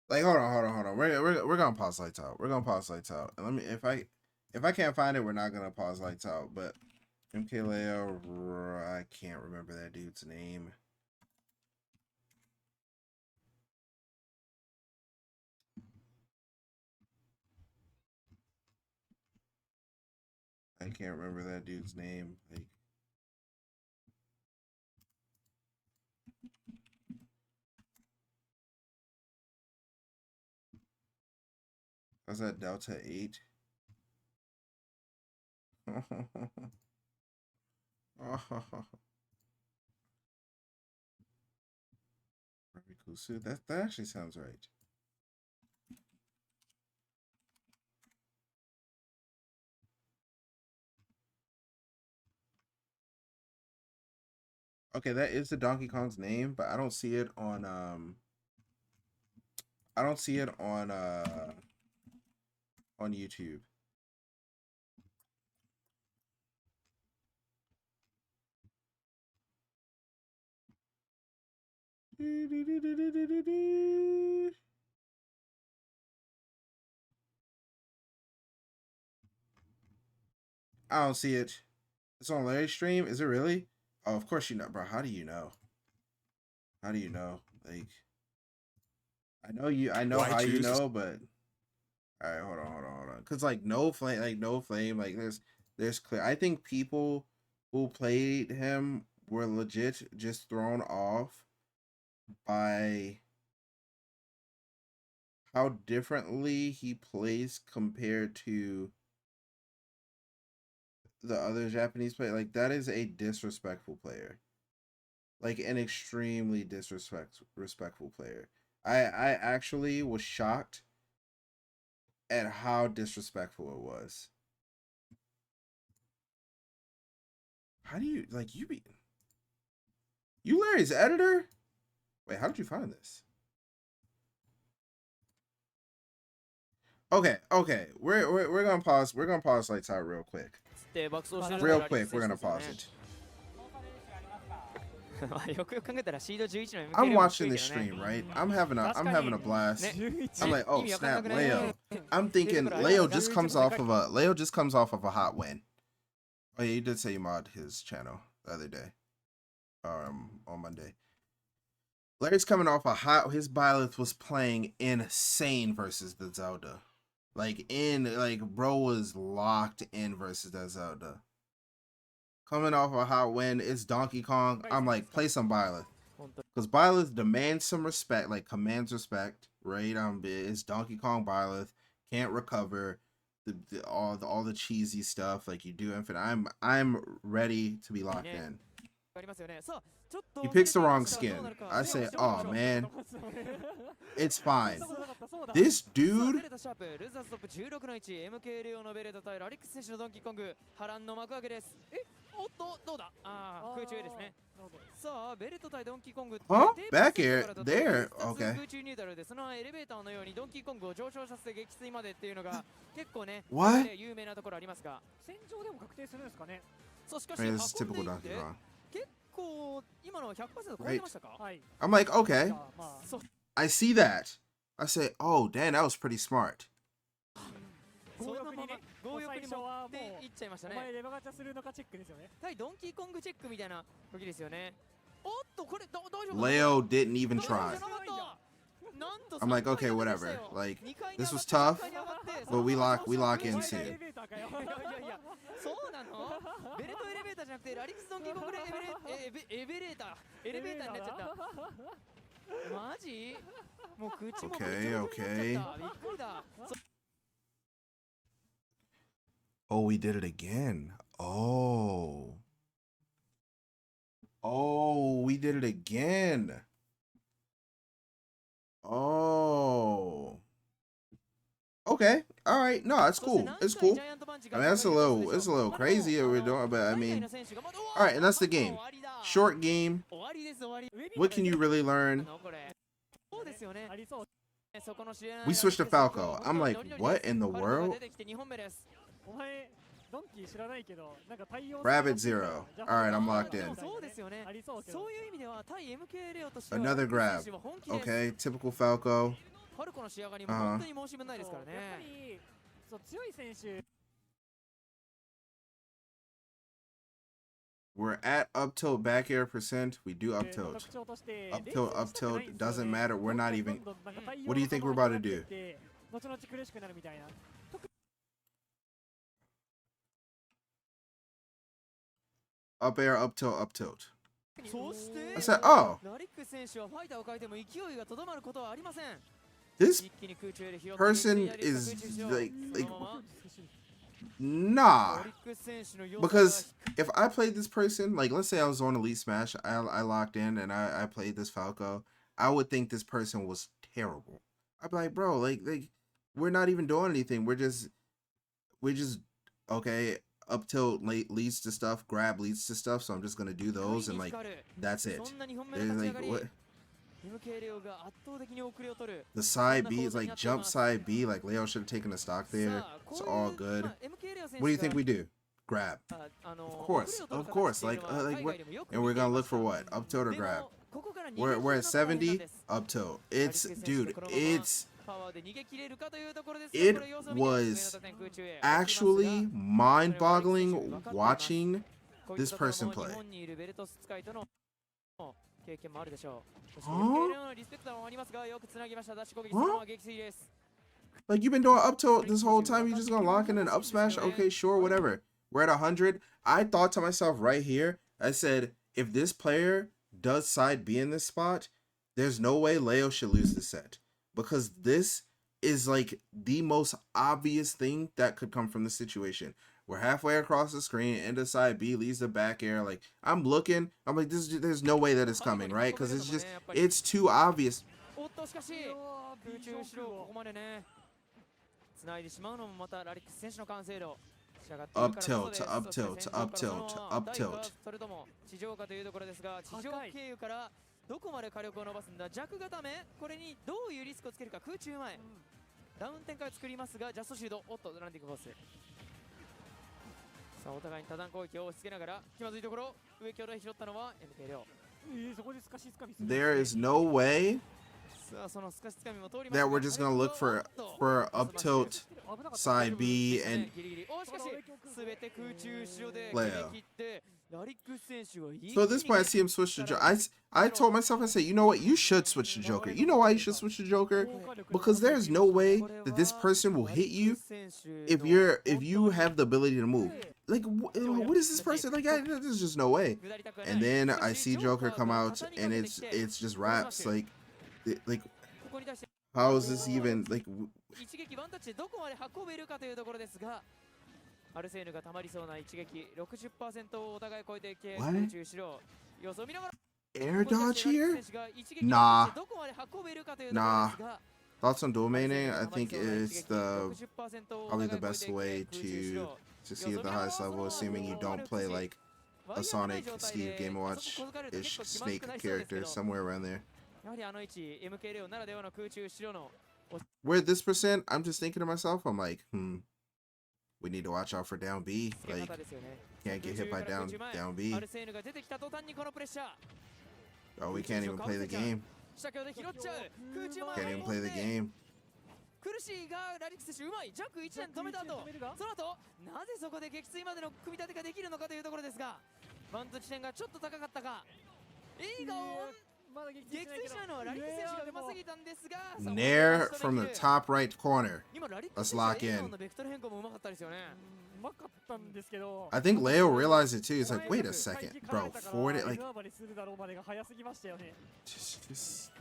Like, hold on. We're gonna pause lights out. And let me, if I can't find it, we're not gonna pause lights out. But MK Leo, I can't remember that dude's name. I can't remember that dude's name. Like, was that Delta 8? Kusu. That actually sounds right. Okay, that is the Donkey Kong's name, but I don't see it on on YouTube. I don't see it. It's on Larry's stream. Is it really? Oh, of course you know, bro. How do you know? Like, I know how you know, but all right, hold on. Cause like no flame, like there's clear. I think people who played him were legit just thrown off by how differently he plays compared to the other Japanese player. Like, that is a disrespectful player. Like, an extremely disrespectful player. I actually was shocked at how disrespectful it was. How do you, like, you Larry's editor? Wait, how did you find this? Okay. We're gonna pause. We're gonna pause lights out real quick. Real quick, we're gonna pause it. I'm watching this stream, right? I'm having a blast. I'm like, oh snap, Leo. I'm thinking Leo just comes off of a hot win. Oh yeah, you did say you mod his channel the other day, on Monday. Larry's coming off his Byleth was playing insane versus the Zelda. Bro was locked in versus that Zelda. Coming off a hot win, it's Donkey Kong. I'm like, play some Byleth. Because Byleth demands some respect, like commands respect, right? It's Donkey Kong Byleth. Can't recover. All the cheesy stuff like you do infinite. I'm ready to be locked in. He picks the wrong skin. I say, oh man, it's fine. This dude. ベレタシャープルーザーズトップ16の1 MK レオのベレタ対ラリックス選手のドンキーコング波乱の幕開けです。おっとどうだ、空中ですね。さあベレタ対ドンキーコング Huh? テープ Back セン air ターから there. 突然 Okay. 空中ニュートラルでそのエレベーターのようにドンキーコングを上昇させて撃墜までっていうのが結構ね What? 有名なところありますが、戦場でも確定するんですかね。そうしかし I 運 mean, this is んで typical い Donkey って Kong. 結構今のは 100% 超えてましたか。はい。 I'm like, okay. じゃあまあそう I see that. I say, oh, damn, that was pretty smart. そのまま強欲最に初はも持っていっちゃいましたうお前ね。レバガチャするのかチェックですよね。対ドンキーコングチェックみたいな時ですよね。おっとこれ大丈夫かな。 Leo didn't even 大丈夫 try. じゃなかったなんと I'm like, 3階 okay, に上がりま whatever. したよ Like, 2階に this 上 was がっ tough, て3階に上がって but we lock エ in レ soon. ベーターかよ。いやいやいやそうなのベレトエレベーターじゃなくてラリックスドンキーコングエベレーターエレベーターになっちゃったマジもう口も Okay, ぐちゃぐちゃになっちゃったびっくりだ Oh, we did it again. Oh. Oh, we did it again. Oh. Okay. All right. No, it's cool. It's cool. I mean, it's a little crazy that we're doing, but I mean, all right. And that's the game. Short game. What can you really learn? そうですよね ありそう。 We switched to Falco. I'm like, what in the world? お前ドンキー知らないけどなんか対応 Rabbit Zero. All right, I'm locked in. そうですよねありそうけど。そういう意味では対 MK レオとしては Another grab. 選手は本気です Okay, typical Falco. ファルコの仕上がりも本当に申し分ないですからやっぱねりそう強い選手 We're at up tilt back air percent. We do up の tilt. 特徴として、 Up レー tilt, ス up したくない tilt. んですよ Doesn't ね matter. We're not ど even. んどんなんか対応 What do you think we're about to do? 後々苦しくなるみたいな。 Up air, up tilt, up tilt. そして I said, oh, ラリック選手はファイターを変えても勢いがとどまることはありません this 一気に空中で拾って person いって is 空中しよう like, そのまま nah. ラリック選手の要素が Because if I played this person, like let's say I was on Elite Smash, I locked in and I played this Falco, I would think this person was terrible. I'd be like, bro, like we're not even doing anything. We're just okay. Up tilt leads to stuff, grab leads to stuff, so I'm just gonna do those and like that's it. そんな2本目 There's の立ち上 like がり what MK レオが圧倒的に遅れを取る the side B is like jump side B, like Leo should have taken a stock there. さあ It's こういう all good. まあ MK レオ選手 What do you が think we do? Grab. Of course, of course, like, what- And we're gonna look for what? Up tilt or grab? We're at 70 up tilt. It's dude, it was actually mind-boggling watching this person play. 経験もあるでしょう。そして Huh? MK レオのリスペクトもありますがよくつなぎました。ダッシュ攻撃そのまま撃墜です。 Like you've been doing up tilt this whole time. You just gonna lock in an up smash? Okay, sure, whatever. We're at 100. I thought to myself right here. I said, if this player does side B in this spot, there's no way Leo should lose the set because this is like the most obvious thing that could come from the situation. We're halfway across the screen, into side B leads to back air. Like I'm looking, I'm like, there's no way that it's coming, right? Because it's too obvious. おっとしかし空中後ろここまでねつないでしまうのもまたラリックス選手の完成度。Up tilt, up tilt, up tilt, up tilt. それとも地上かというところですが地上経由からどこまで火力を伸ばすんだ弱固めこれにどういうリスクをつけるか空中前ダウン展開を作りますがジャストシードおっとランディングコースさあお互いに多段攻撃を押し付けながら気まずいところ上強で拾ったのは MK レオそこでスカシスカミする There is no way さあそのスカシつかみも通ります that we're just gonna look for up tilt side B and ギリギリおしかし全て空中後ろで Leo. 切ってラリックス選手が So at this point, I see him switch to Joker. I told myself, I said, you know what? You should switch to Joker. You know why you should switch to Joker? Because there's no way that this person will hit you if you have the ability to move. Like, what is this person? Like, there's just no way. And then I see Joker come out, and it's just raps. Like, how is this even like? 一撃ワンタッチでどこまで運べるかというところですがアルセーヌがたまりそうな一撃 60% をお互い超えていけ空中後ろ様子を見ながら Air dodge here? 選手が一撃 Nah. どこまで運べるかというところですが Thoughts on dual maining? I think it's probably the best way to see at the highest level, assuming you don't play like a Sonic, Steve, Game & Watch ish Snake character somewhere around there. Where this percent, I'm just thinking to myself, I'm like, we need to watch out for down B. Like, can't get hit by down B. Oh, we can't even play the game. Can't even play the game. 苦しいがラリック選手うまい。ジャック1点止めた後、その後なぜそこで撃墜までの組み立てができるのかというところですが、バント地点がちょっと高かったか。映画を撃墜したのはラリック選手がうますぎたんですが、 Nair from the top right corner. Let's lock in. I think Leo realized it too. He's like, wait a second, bro. Forward it like just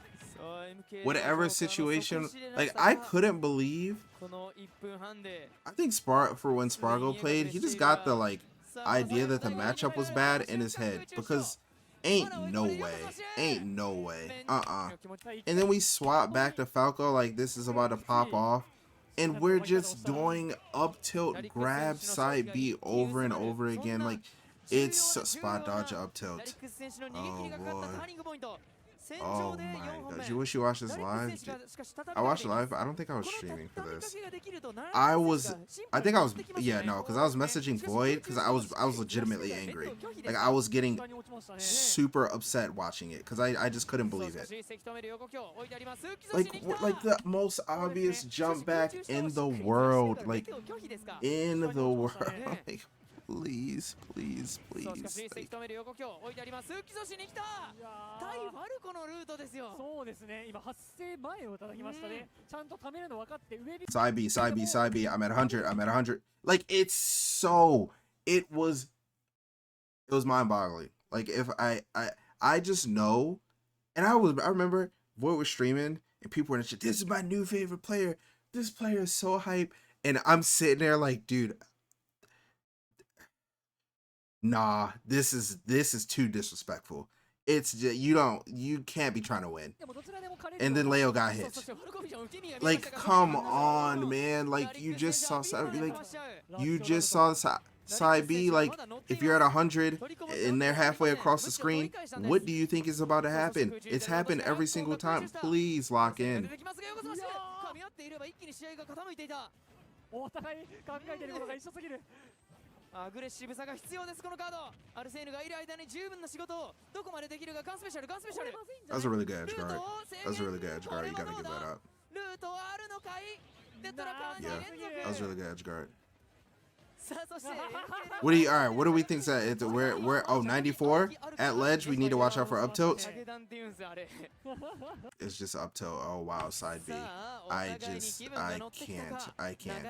whatever situation. Like, I couldn't believe. I think when Spargo played, he just got the like idea that the matchup was bad in his head, because ain't no way. And then we swap back to Falco like this is about to pop off. And we're just doing up tilt grab side B over and over again. Like, it's a spot dodge up tilt. Oh boy. Oh my gosh. You wish you watched this live? I watched live. I don't think I was streaming for this. I think I was, yeah, no, because I was messaging Void because I was legitimately angry. Like, I was getting super upset watching it because I just couldn't believe it. Like the most obvious jump back in the world. Like, in the world. Like, please. Like, side B. I'm at 100. Like, it was mind-boggling. Like, if I just know, and I remember Void was streaming and people were in the shit, this is my new favorite player. This player is so hype. And I'm sitting there like, dude, nah, this is too disrespectful. It's just, you can't be trying to win. And then Leo got hit. Like, come on, man. Like, you just saw side B. Like, if you're at 100 and they're halfway across the screen, what do you think is about to happen? It's happened every single time. Please lock in. アグレッシブさが必要です。このカードアルセーヌがいる間に十分な仕事をどこまでできるか。ガンスペシャル That was a really good edge guard. That was a really good edge guard. You gotta give that up. ルートはあるのかい。デッドラカーに Yeah, 連 that was 続 a really good edge guard. さあそして Alright, what do we think that we're 94 at ledge? We need to watch out for up tilts. It's just up tilt. Oh wow, side B. I can't.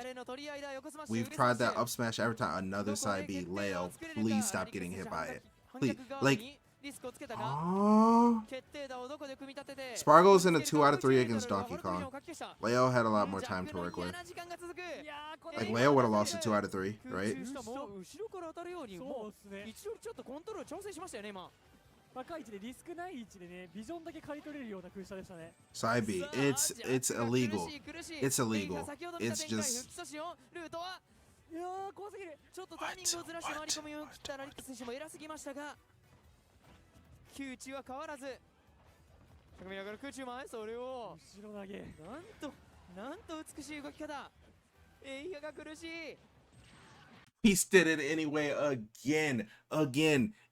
We've tried that up smash every time. Another side B. Leo, please stop getting hit by it. Please, like, Spargo's in a 2 out of 3 against Donkey Kong. Leo had a lot more time to work with. Like, Leo would have lost a 2 out of 3, right? Side B. It's illegal. It's illegal. It's just... What? 窮地は変わらず高見ながら空中前それを後ろ投げなんと美しい動き方エイヤが苦しい He did it anyway again.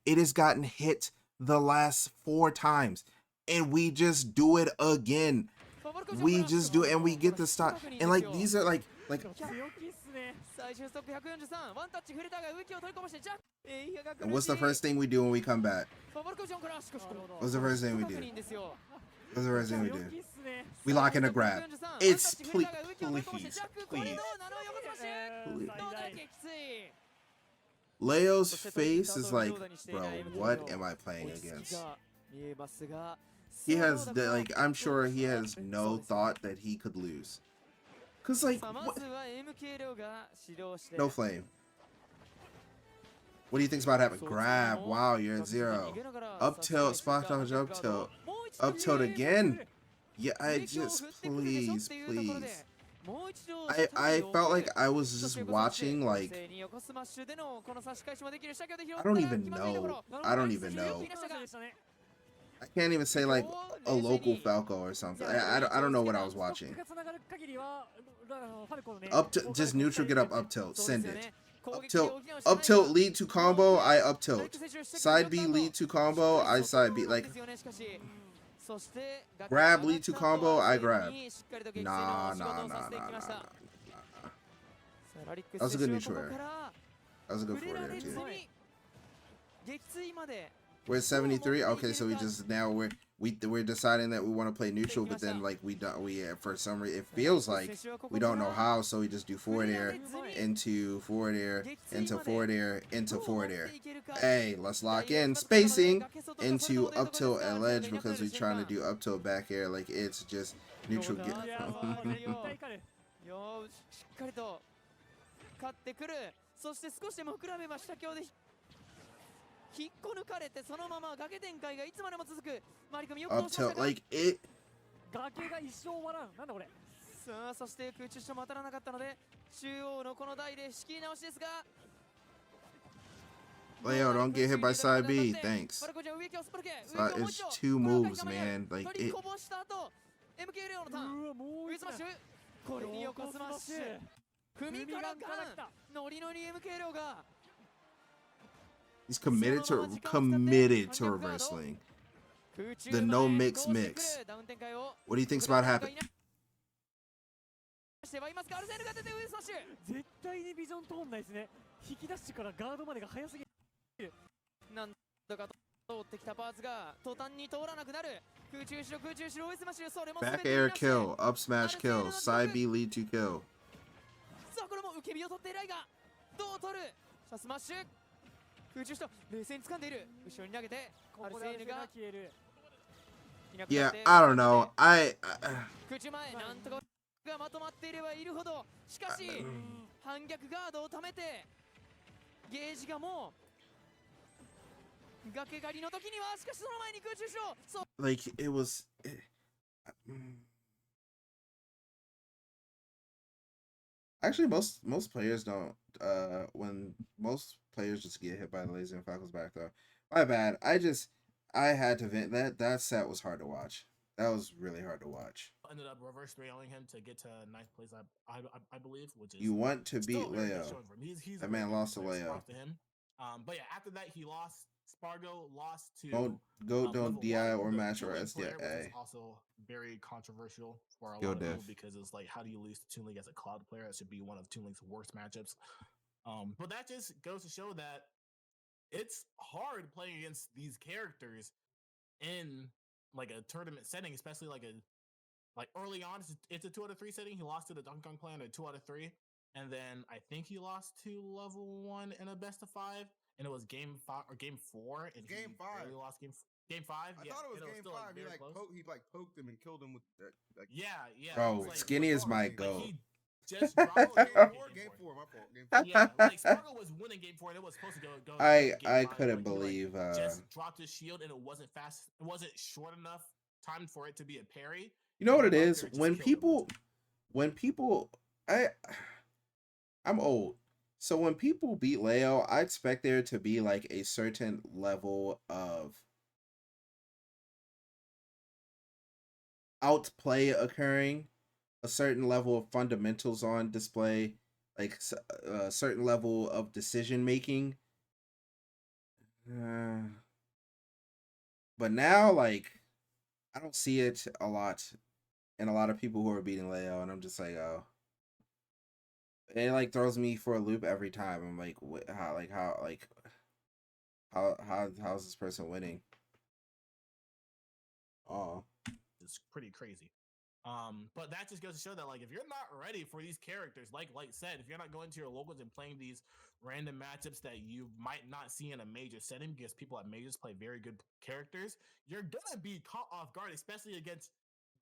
It has gotten hit the last 4 times and we just do it again. We just do it and we get the stop. And like, these are like 最終ストック143ワンタッチ触れたが浮きを取り込ましてジャック And what's the first thing we do when we come back? What's the first thing we do? What's the first thing we do? We lock in a grab. It's please. Leo's face is like, bro, what am I playing against? He has, like, I'm sure he has no thought that he could lose. Cause like, what? No flame. What do you think's about to happen? Grab. Wow, you're at 0. Up tilt, spot dodge, up tilt. Up tilt again. Yeah, I just please. I I felt like I was just watching like I don't even know. I don't even know. I can't even say like a local Falco or something. I don't know what I was watching. Up to just neutral, get up tilt, send it. Up tilt lead to combo, I up tilt. Side B lead to combo, I side B. Like grab lead to combo, I grab. Nah. That was a good neutral air. That was a good forward air too. We're at 73. Okay, so we just now we're deciding that we want to play neutral, but then like we for some reason it feels like we don't know how, so we just do forward air into forward air into forward air into forward air. Hey, let's lock in spacing into up tilt and ledge because we're trying to do up tilt back air like it's just neutral. Get 引っこ抜かれてそのまま崖展開がいつまでも続く回り込みよく up tilt like it 崖が一生終わらんなんだこれさあそして空中しても当たらなかったので中央のこの台で仕切り直しですが Leo, don't get hit by side B. Thanks. So it's 2 moves, man. Like it. これに横スマッシュ踏みからかノリノリ MK レオが He's committed to reverse swing. The no mix. What do you think's about to happen? 絶対にビジョン通んないですね引き出しからガードまでが早すぎるなんとか通ってきたパーツが途端に通らなくなる空中後ろ上スマッシュそれも Back air kill, up smash kill, side B lead to kill. さあこれも受け身を取ってエライがどう取るさあスマッシュ空中した冷静に掴んでいる後ろに投げてアルセーヌが消える Yeah, I don't know. 空中前なんとかがまとまっていればいるほどしかし反逆ガードを貯めてゲージがもう崖狩りの時にはしかしその前に空中しろそう Like it was Actually most players don't when most players just get hit by the laser and Falco's back though. My bad. I had to vent that set was hard to watch. That was really hard to watch. Ended up reverse 3-0ing him to get to 9th place, I believe, which is You want to beat Leo. He's that man lost to Leo. To him. But yeah, after that he lost. Spargo lost to don't DI or match or SDA. Which is also very controversial for a lot of people because it's like, how do you lose to Toon League as a cloud player? That should be one of Toon League's worst matchups. But that just goes to show that it's hard playing against these characters in like a tournament setting, especially like early on. It's a 2 out of 3 setting. He lost to the Donkey Kong Clan at 2 out of 3, and then I think he lost to level 1 in a best of 5. And it was game 5 or game 4. And game 5. He lost game 5. I thought it was game 5. He poked him and killed him with that. Like, yeah. Bro, Skinny is my goat. He just dropped game 4. My fault. Game 4. Yeah, like Spargo was winning game 4, and it was supposed to go. I couldn't believe. Just dropped his shield, and it wasn't fast. It wasn't short enough time for it to be a parry. You know what it is when people, I'm old. So when people beat Leo, I expect there to be like a certain level of outplay occurring, a certain level of fundamentals on display, like a certain level of decision making. But now, like, I don't see it a lot in a lot of people who are beating Leo, and I'm just like, oh. It like throws me for a loop every time. I'm like, how's this person winning? Oh, it's pretty crazy. But that just goes to show that like if you're not ready for these characters, like Light said, if you're not going to your locals and playing these random matchups that you might not see in a major setting because people at majors play very good characters, you're gonna be caught off guard, especially against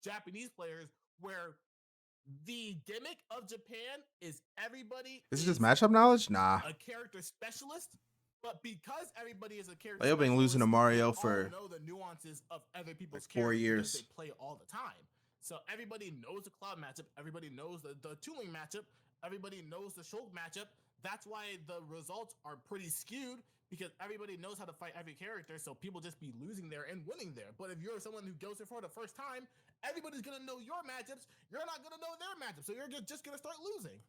Japanese players where the gimmick of Japan is everybody. Is it just matchup knowledge? Nah. A character specialist, but because everybody is a character, Leo been losing to Mario for know the nuances of other people's like 4 years. They play all the time. So everybody knows the Cloud matchup. Everybody knows the Tooling matchup. Everybody knows the Shulk matchup. That's why the results are pretty skewed, because everybody knows how to fight every character. So people just be losing there and winning there. But if you're someone who goes there for the first time, everybody's going to know your matchups. You're not going to know their matchups. So you're just going to start losing.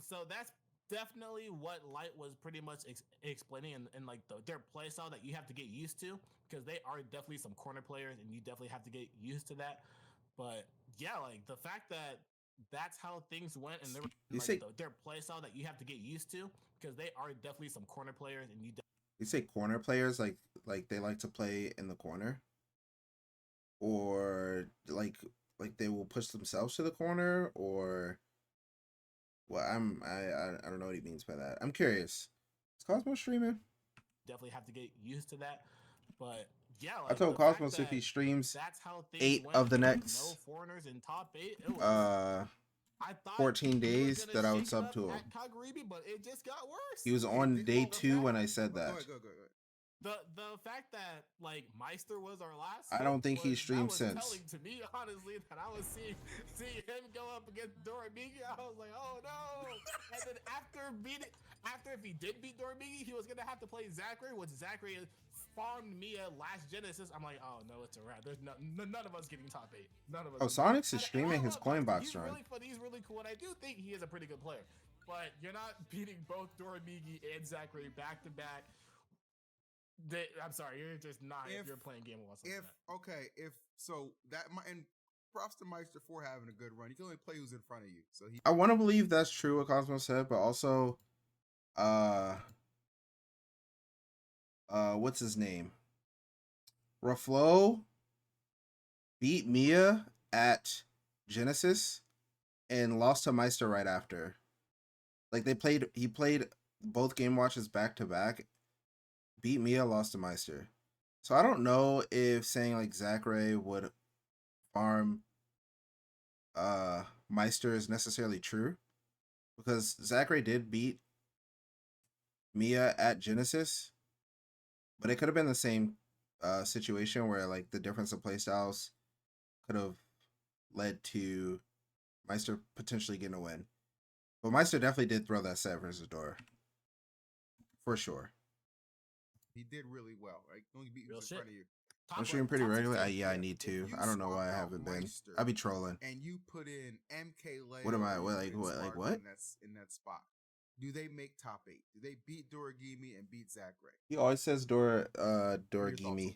So that's definitely what Light was pretty much explaining in like their play style that you have to get used to, because they are definitely some corner players and you definitely have to get used to that. But yeah, like the fact that that's how things went, and they're like their play style that you have to get used to, because they are definitely some corner players and you say corner players like they like to play in the corner, or like they will push themselves to the corner, or well, I don't know what he means by that. I'm curious. Is Cosmos streaming? Definitely have to get used to that. But yeah, like I told Cosmos if he streams that's how 8 of the next no foreigners in top 8. It was, I thought 14 days that I would sub to him. At Kagaribi, but it just got worse. He was on day 2 when I said that. Go ahead. The fact that like Meister was our last, I don't think he streamed since. Telling to me, honestly, that I was seeing him go up against Doramigi. I was like, oh no! And then after if he did beat Doramigi, he was gonna have to play Zachary, which Zachary farmed me at last Genesis. I'm like, oh no, it's a wrap. There's none of us getting top 8. None of us. Oh, Sonics is streaming his Coinbox run. Really funny. He's really cool, and I do think he is a pretty good player. But you're not beating both Doramigi and Zachary back to back. I'm sorry, you're just not. If you're playing Game of Us. And props to Meister for having a good run. You can only play who's in front of you. So I want to believe that's true what Cosmos said, but also, what's his name? Raflo beat Mia at Genesis and lost to Meister right after. Like he played both game watches back to back. Beat Mia, lost to Meister. So I don't know if saying like Zachary would farm Meister is necessarily true, because Zachary did beat Mia at Genesis, but it could have been the same situation where like the difference of playstyles could have led to Meister potentially getting a win. But Meister definitely did throw that set versus Door. For sure. He did really well. Right? Only beat who's in front of you. I'm streaming pretty regularly. I need to. I don't know why I haven't been. I be trolling. And you put in MK Leo. What am I? What? What? In that spot. Do they make top 8? Do they beat Doragimi and beat Zachary? He always says Doragimi.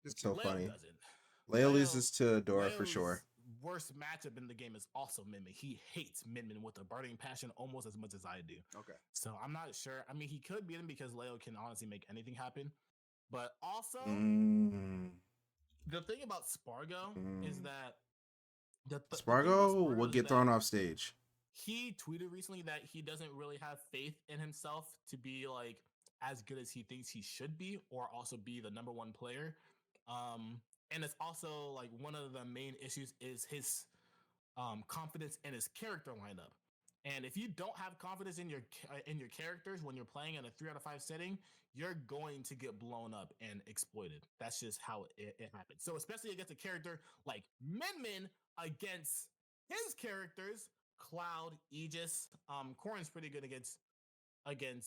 It's so funny. Leo loses to Dora for sure. Worst matchup in the game is also Minmin. He hates Minmin with a burning passion almost as much as I do. Okay. So I'm not sure. I mean, he could beat him because Leo can honestly make anything happen. But also, the thing about Spargo is that Spargo would get thrown off stage. He tweeted recently that he doesn't really have faith in himself to be like as good as he thinks he should be, or also be the number 1 player. And it's also like one of the main issues is his confidence in his character lineup. And if you don't have confidence in your characters when you're playing in a 3 out of 5 setting, you're going to get blown up and exploited. That's just how it happens. So especially against a character like Minmin, against his characters, Cloud, Aegis, Corrin's pretty good against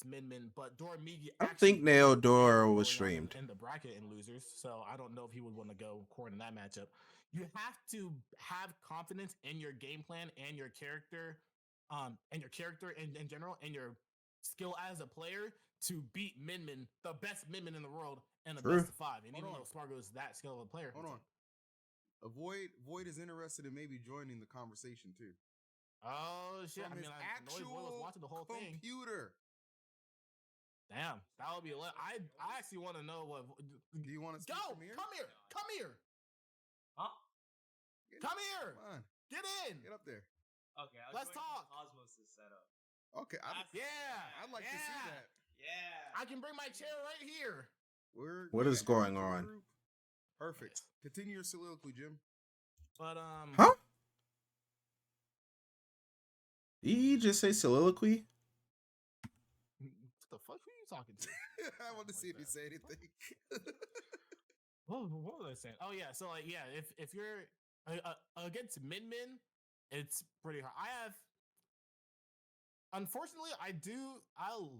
Minmin, but Doramigi. I don't think Neo Dora was streamed in the bracket in losers, so I don't know if he would want to go Corrin in that matchup. You have to have confidence in your game plan and your character, in general, and your skill as a player to beat Minmin, the best Minmin in the world, in the best of 5. And even though Spargo is that skill of a player, hold on. Void is interested in maybe joining the conversation too. Oh shit! From I mean, I know Void was watching the whole computer. Damn, that would be lit. I actually want to know what. Do you want to go? Come here! Come here! Huh? Come here! Come on. Get in! Get up there. Okay, let's talk. Cosmos is set up. Okay, I'd like to see that. Yeah. I can bring my chair right here. What is going on? Perfect. Continue your soliloquy, Jim. But Huh? Did you just say soliloquy? What the fuck? Who are you talking to? I want to see if you say anything. What was I saying? Oh yeah, so like if you're against Min Min, it's pretty hard. Unfortunately, I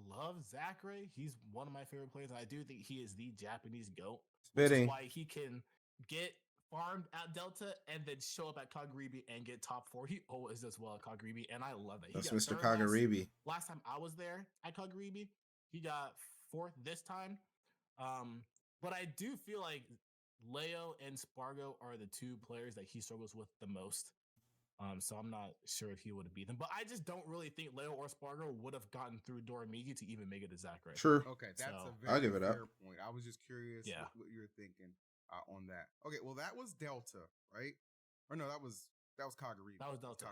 love Zachary. He's one of my favorite players. I do think he is the Japanese GOAT, which is why he can get farmed at Delta and then show up at Kagaribi and get top 4. He always does well at Kagaribi, and I love that. That's He got Mr. third Kagaribi. last time I was there at Kagaribi. He got 4th this time. But I do feel like Leo and Spargo are the 2 players that he struggles with the most. So I'm not sure if he would have beat them, but I just don't really think Leo or Spargo would have gotten through Doramigi to even make it to Zachary. True. Okay, that's So, a very I'll give it fair up. point. I was just curious Yeah. what you're thinking on that. Okay, well that was Delta, right? Or no, that was Kagaribi. That was Delta.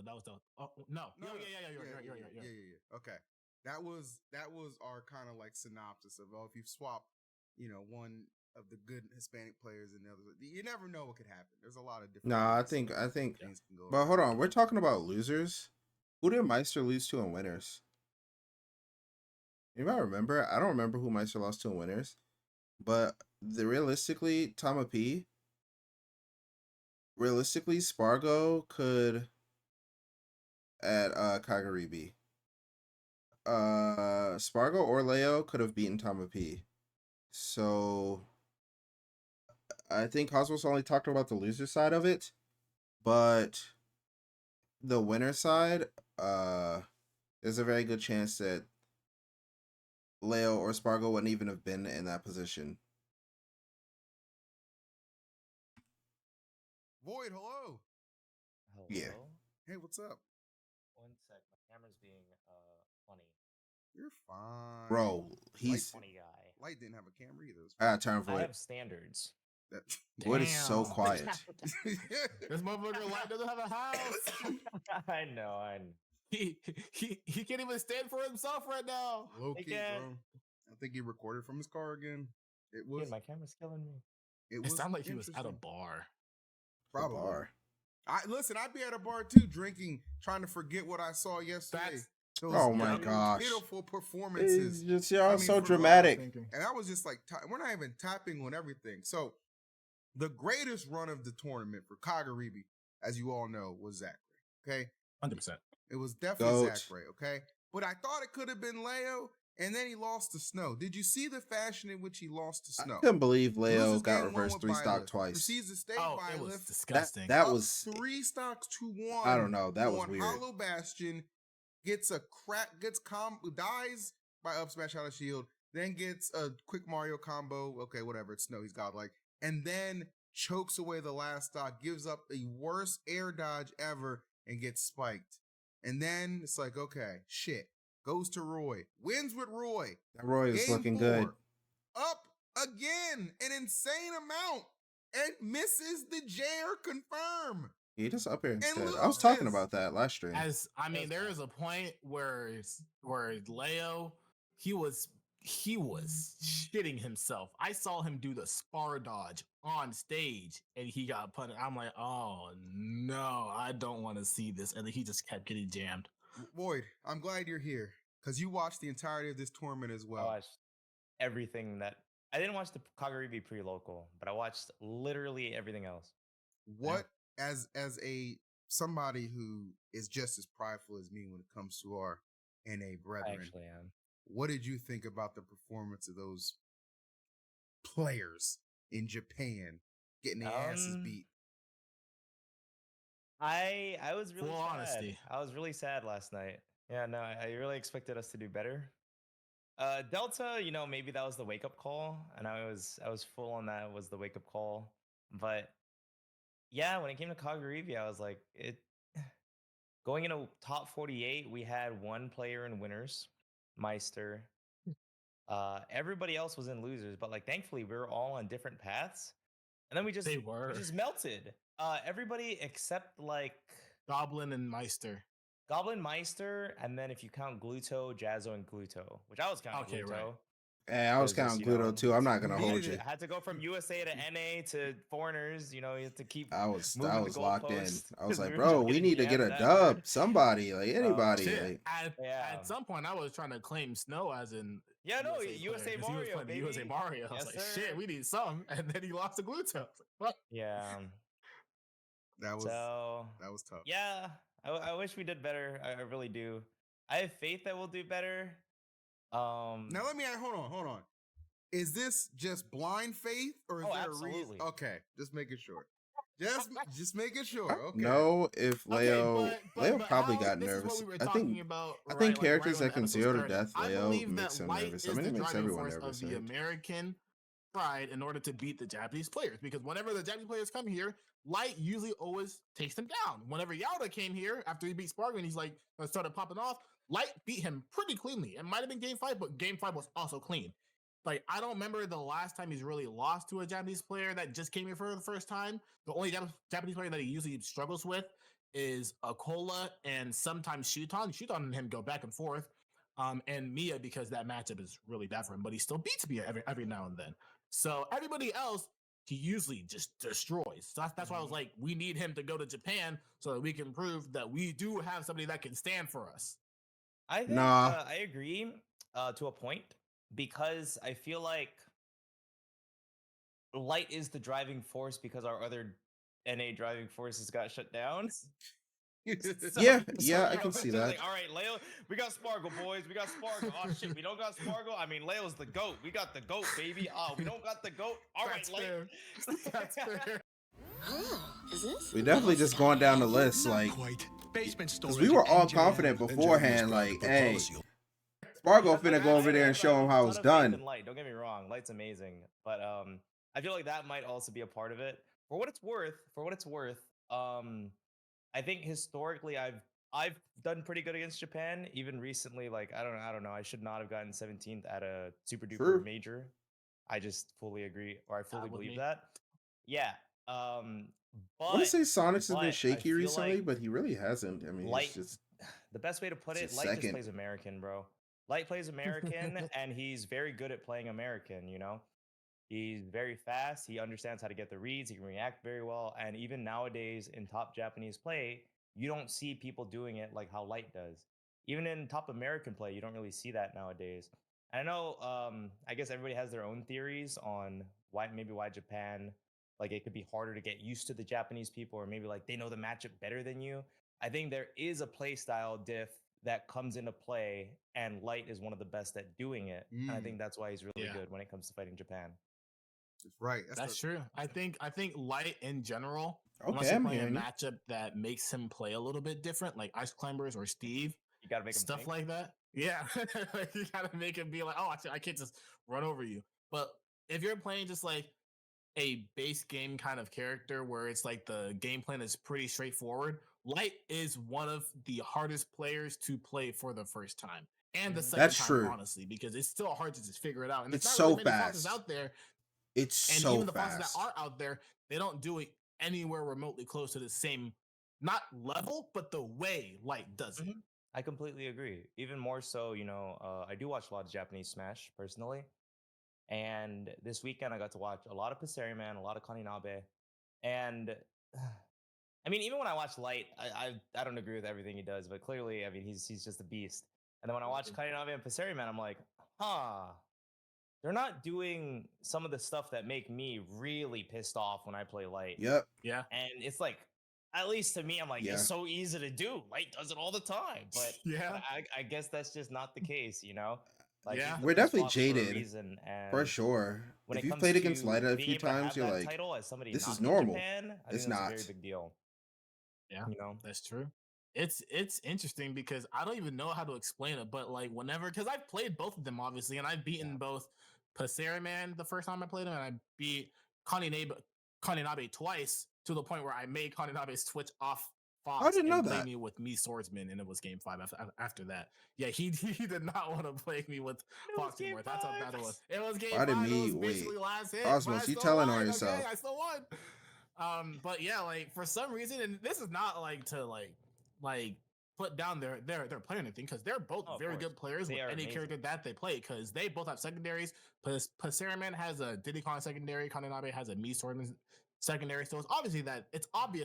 That was Delta. Oh no. No, yeah. You're right. Yeah. Okay, that was our kind of like synopsis of if you swap, one of the good Hispanic players and the other, you never know what could happen. There's a lot of different. I think. things can go. But hold on, we're talking about losers. Who did Meister lose to in winners? Anybody remember? I don't remember who Meister lost to in winners, but realistically, Spargo could at Kagaribi. Spargo or Leo could have beaten Tama P. So I think Cosmos only talked about the loser side of it, but the winner side, there's a very good chance that Leo or Spargo wouldn't even have been in that position. Void, hello. Hello? Yeah. Hey, what's up? One sec. My camera's being funny. You're fine. Bro, he's funny guy. Light didn't have a camera either. turn I Void. have standards. Void is so quiet. This motherfucker Light doesn't have a house. I know. He can't even stand for himself right now. Low key, bro. I think he recorded from his car again. It was. Dude, my camera's killing me. It sounded like he was at a bar. Probably. Bar. I'd be at a bar too, drinking, trying to forget what I saw yesterday. Oh my gosh. Pitiful performances. It's just y'all so dramatic. And I was just like, we're not even tapping on everything. So the greatest run of the tournament for Kagaribi, as you all know, was Zachary. Okay. 100%. It was definitely Goat. Zachary. Okay. But I thought it could have been Leo, and then he lost to Snow. Did you see the fashion in which he lost to Snow? I couldn't believe Leo Loses got game one reverse with 3 stock Byleth. twice. Proceeds to stay It was Byleth. disgusting. That was 3 stocks to 1. I don't know. That was on weird. Hollow Bastion, dies by up smash out of shield, then gets a quick Mario combo. Okay, whatever. It's Snow. He's godlike. And then chokes away the last stock, gives up the worst air dodge ever, and gets spiked. And then it's like, okay, shit. Goes to Roy. Wins with Roy. That Roy is Game looking 4, good. Up again, an insane amount, and misses the J.R. confirm. He just up here instead. loses. I was talking about that last stream. There is a point where Leo, he was shitting himself. I saw him do the spar dodge on stage, and he got punished. I'm like, oh no, I don't want to see this. And then he just kept getting jammed. Void, I'm glad you're here because you watched the entirety of this tournament as well. I watched everything that I didn't watch the Kagaribi pre-local, but I watched literally everything else. What as somebody who is just as prideful as me when it comes to our NA brethren, I actually am. What did you think about the performance of those players in Japan getting their asses beat? I was really Full sad. honesty. I was really sad last night. Yeah, no, I really expected us to do better. Delta, maybe that was the wake up call, and I was full on that was the wake up call. But yeah, when it came to Kagaribi, I was like, going into top 48, we had one player in winners, Meister. Everybody else was in losers, but thankfully we were all on different paths, and then we just melted. Everybody except Goblin and Meister. Goblin, Meister, and then if you count Gluto, Jazzo, and Gluto, which I was counting Gluto. Right. Hey, I was counting Gluto too. I'm not gonna hold you. I had to go from USA to NA to foreigners. You have to keep. I was moving locked in. I was like, we were bro, just we need to get a that dub. hard. Somebody, anybody. At some point, I was trying to claim Snow as in USA Mario, baby. USA Mario. I was Yes, like, sir. shit, we need some. And then he lost to Gluto. Yeah. That was So tough. yeah, I wish we did better. I really do. I have faith that we'll do better. Now let me hold on. Is this just blind faith or is Oh, there absolutely. a reason? Okay, just making sure. Just making sure. I don't Okay. know if Leo Okay, Leo but probably how, got this is what nervous. we were I talking think about, I right? think Like right characters when that the can episode zero to started. death I Leo believe makes that him light nervous. I is mean, the it makes driving everyone force nervous, of the right? American pride in order to beat the Japanese players. Because whenever the Japanese players come here, Light usually always takes them down. Whenever Yauda came here after he beat Spargo and he's like started popping off, Light beat him pretty cleanly. It might have been game 5, but game 5 was also clean. Like, I don't remember the last time he's really lost to a Japanese player that just came here for the first time. The only Japanese player that he usually struggles with is Akola and sometimes Shuton. Shuton and him go back and forth. And Mia, because that matchup is really bad for him, but he still beats Mia every now and then. So everybody else, he usually just destroys. So that's why I was like, we need him to go to Japan so that we can prove that we do have somebody that can stand for us. I think Nah. I agree to a point because I feel like light is the driving force because our other NA driving forces got shut down. Yeah, So, I can it's see just that. like, all right, Leo, we got Spargo, boys. We got Spargo. Oh shit, we don't got Spargo. I mean, Leo's the GOAT. We got the GOAT, baby. Oh, we don't got the GOAT. All right, That's Light. fair. That's fair. We definitely just going down the list, like, because we were all confident beforehand, like, hey, Spargo finna go over there and show him how it's done. Light, don't get me wrong, Light's amazing, but I feel like that might also be a part of it. For what it's worth, I think historically I've done pretty good against Japan. Even recently, like I don't know, I should not have gotten 17th at a super duper True. major. I just fully agree, or I fully believe me. that. Yeah. But I want to say Sonic's has been I shaky feel recently, like but he really hasn't. I mean, Light, it's just the best way to put it's it, his Light just second. plays American, bro. Light plays American, and he's very good at playing American. You know, he's very fast. He understands how to get the reads. He can react very well. And even nowadays in top Japanese play, you don't see people doing it like how Light does. Even in top American play, you don't really see that nowadays. And I know, I guess everybody has their own theories on why Japan, like it could be harder to get used to the Japanese people, or maybe like they know the matchup better than you. I think there is a play style diff that comes into play, and Light is one of the best at doing it. And I think that's why he's really good when it comes to fighting Japan. Right. That's true. I think Light in general, unless Okay, you're I'm playing a hearing you. matchup that makes him play a little bit different, like Ice Climbers or Steve, You gotta make him stuff think. like that. Yeah, you gotta make him be like, oh, I can't just run over you. But if you're playing just like a base game kind of character where it's like the game plan is pretty straightforward, Light is one of the hardest players to play for the first time and the second That's time, true. honestly, because it's still hard to just figure it out. And It's there's so not really many foxes fast. out there. It's And so even the foxes that fast. are out there, they don't do it anywhere remotely close to the same, not level, but the way Light does it. I completely agree. Even more so, you know, I do watch a lot of Japanese Smash personally. And this weekend I got to watch a lot of Passeriman, a lot of Kaninabe. And I mean, even when I watch Light, I don't agree with everything he does, but clearly, I mean, he's just a beast. And then when I watch Kaninabe and Passeriman, I'm like, huh, they're not doing some of the stuff that make me really pissed off when I play Light. Yep. Yeah. And it's like, at least to me, I'm like, Yeah. it's so easy to do. Light does it all the time. But Yeah. I guess that's just not the case, you know? Like, Yeah. he's the We're best definitely fox for a jaded, reason, and for sure. when If it you've comes played against to Light a being few able to have times, you're that like, title as somebody this not is in normal. Japan, I It's think that's not. a very big deal. Yeah, You know, that's true. It's interesting because I don't even know how to explain it, but like whenever, because I've played both of them obviously, and I've beaten both Passeriman the first time I played him, and I beat Kaninabe twice to the point where I made Kaninabe switch off Fox didn't know and play that. me with me Swordsman, and it was game 5 after that. Yeah, he did not want to play me with Fox anymore. That's how bad it was. It was game Why did 5. It me was wait? basically last hit. Cosmos, but I you still telling won, on yourself? Okay, I still won. But yeah, like for some reason, and this is not like to like put down their player or anything, because they're both very good players with any character that they play, because they both have secondaries. Passeriman has a Diddy Kong secondary, Kananabe has a Me Swordman secondary, so it's obvious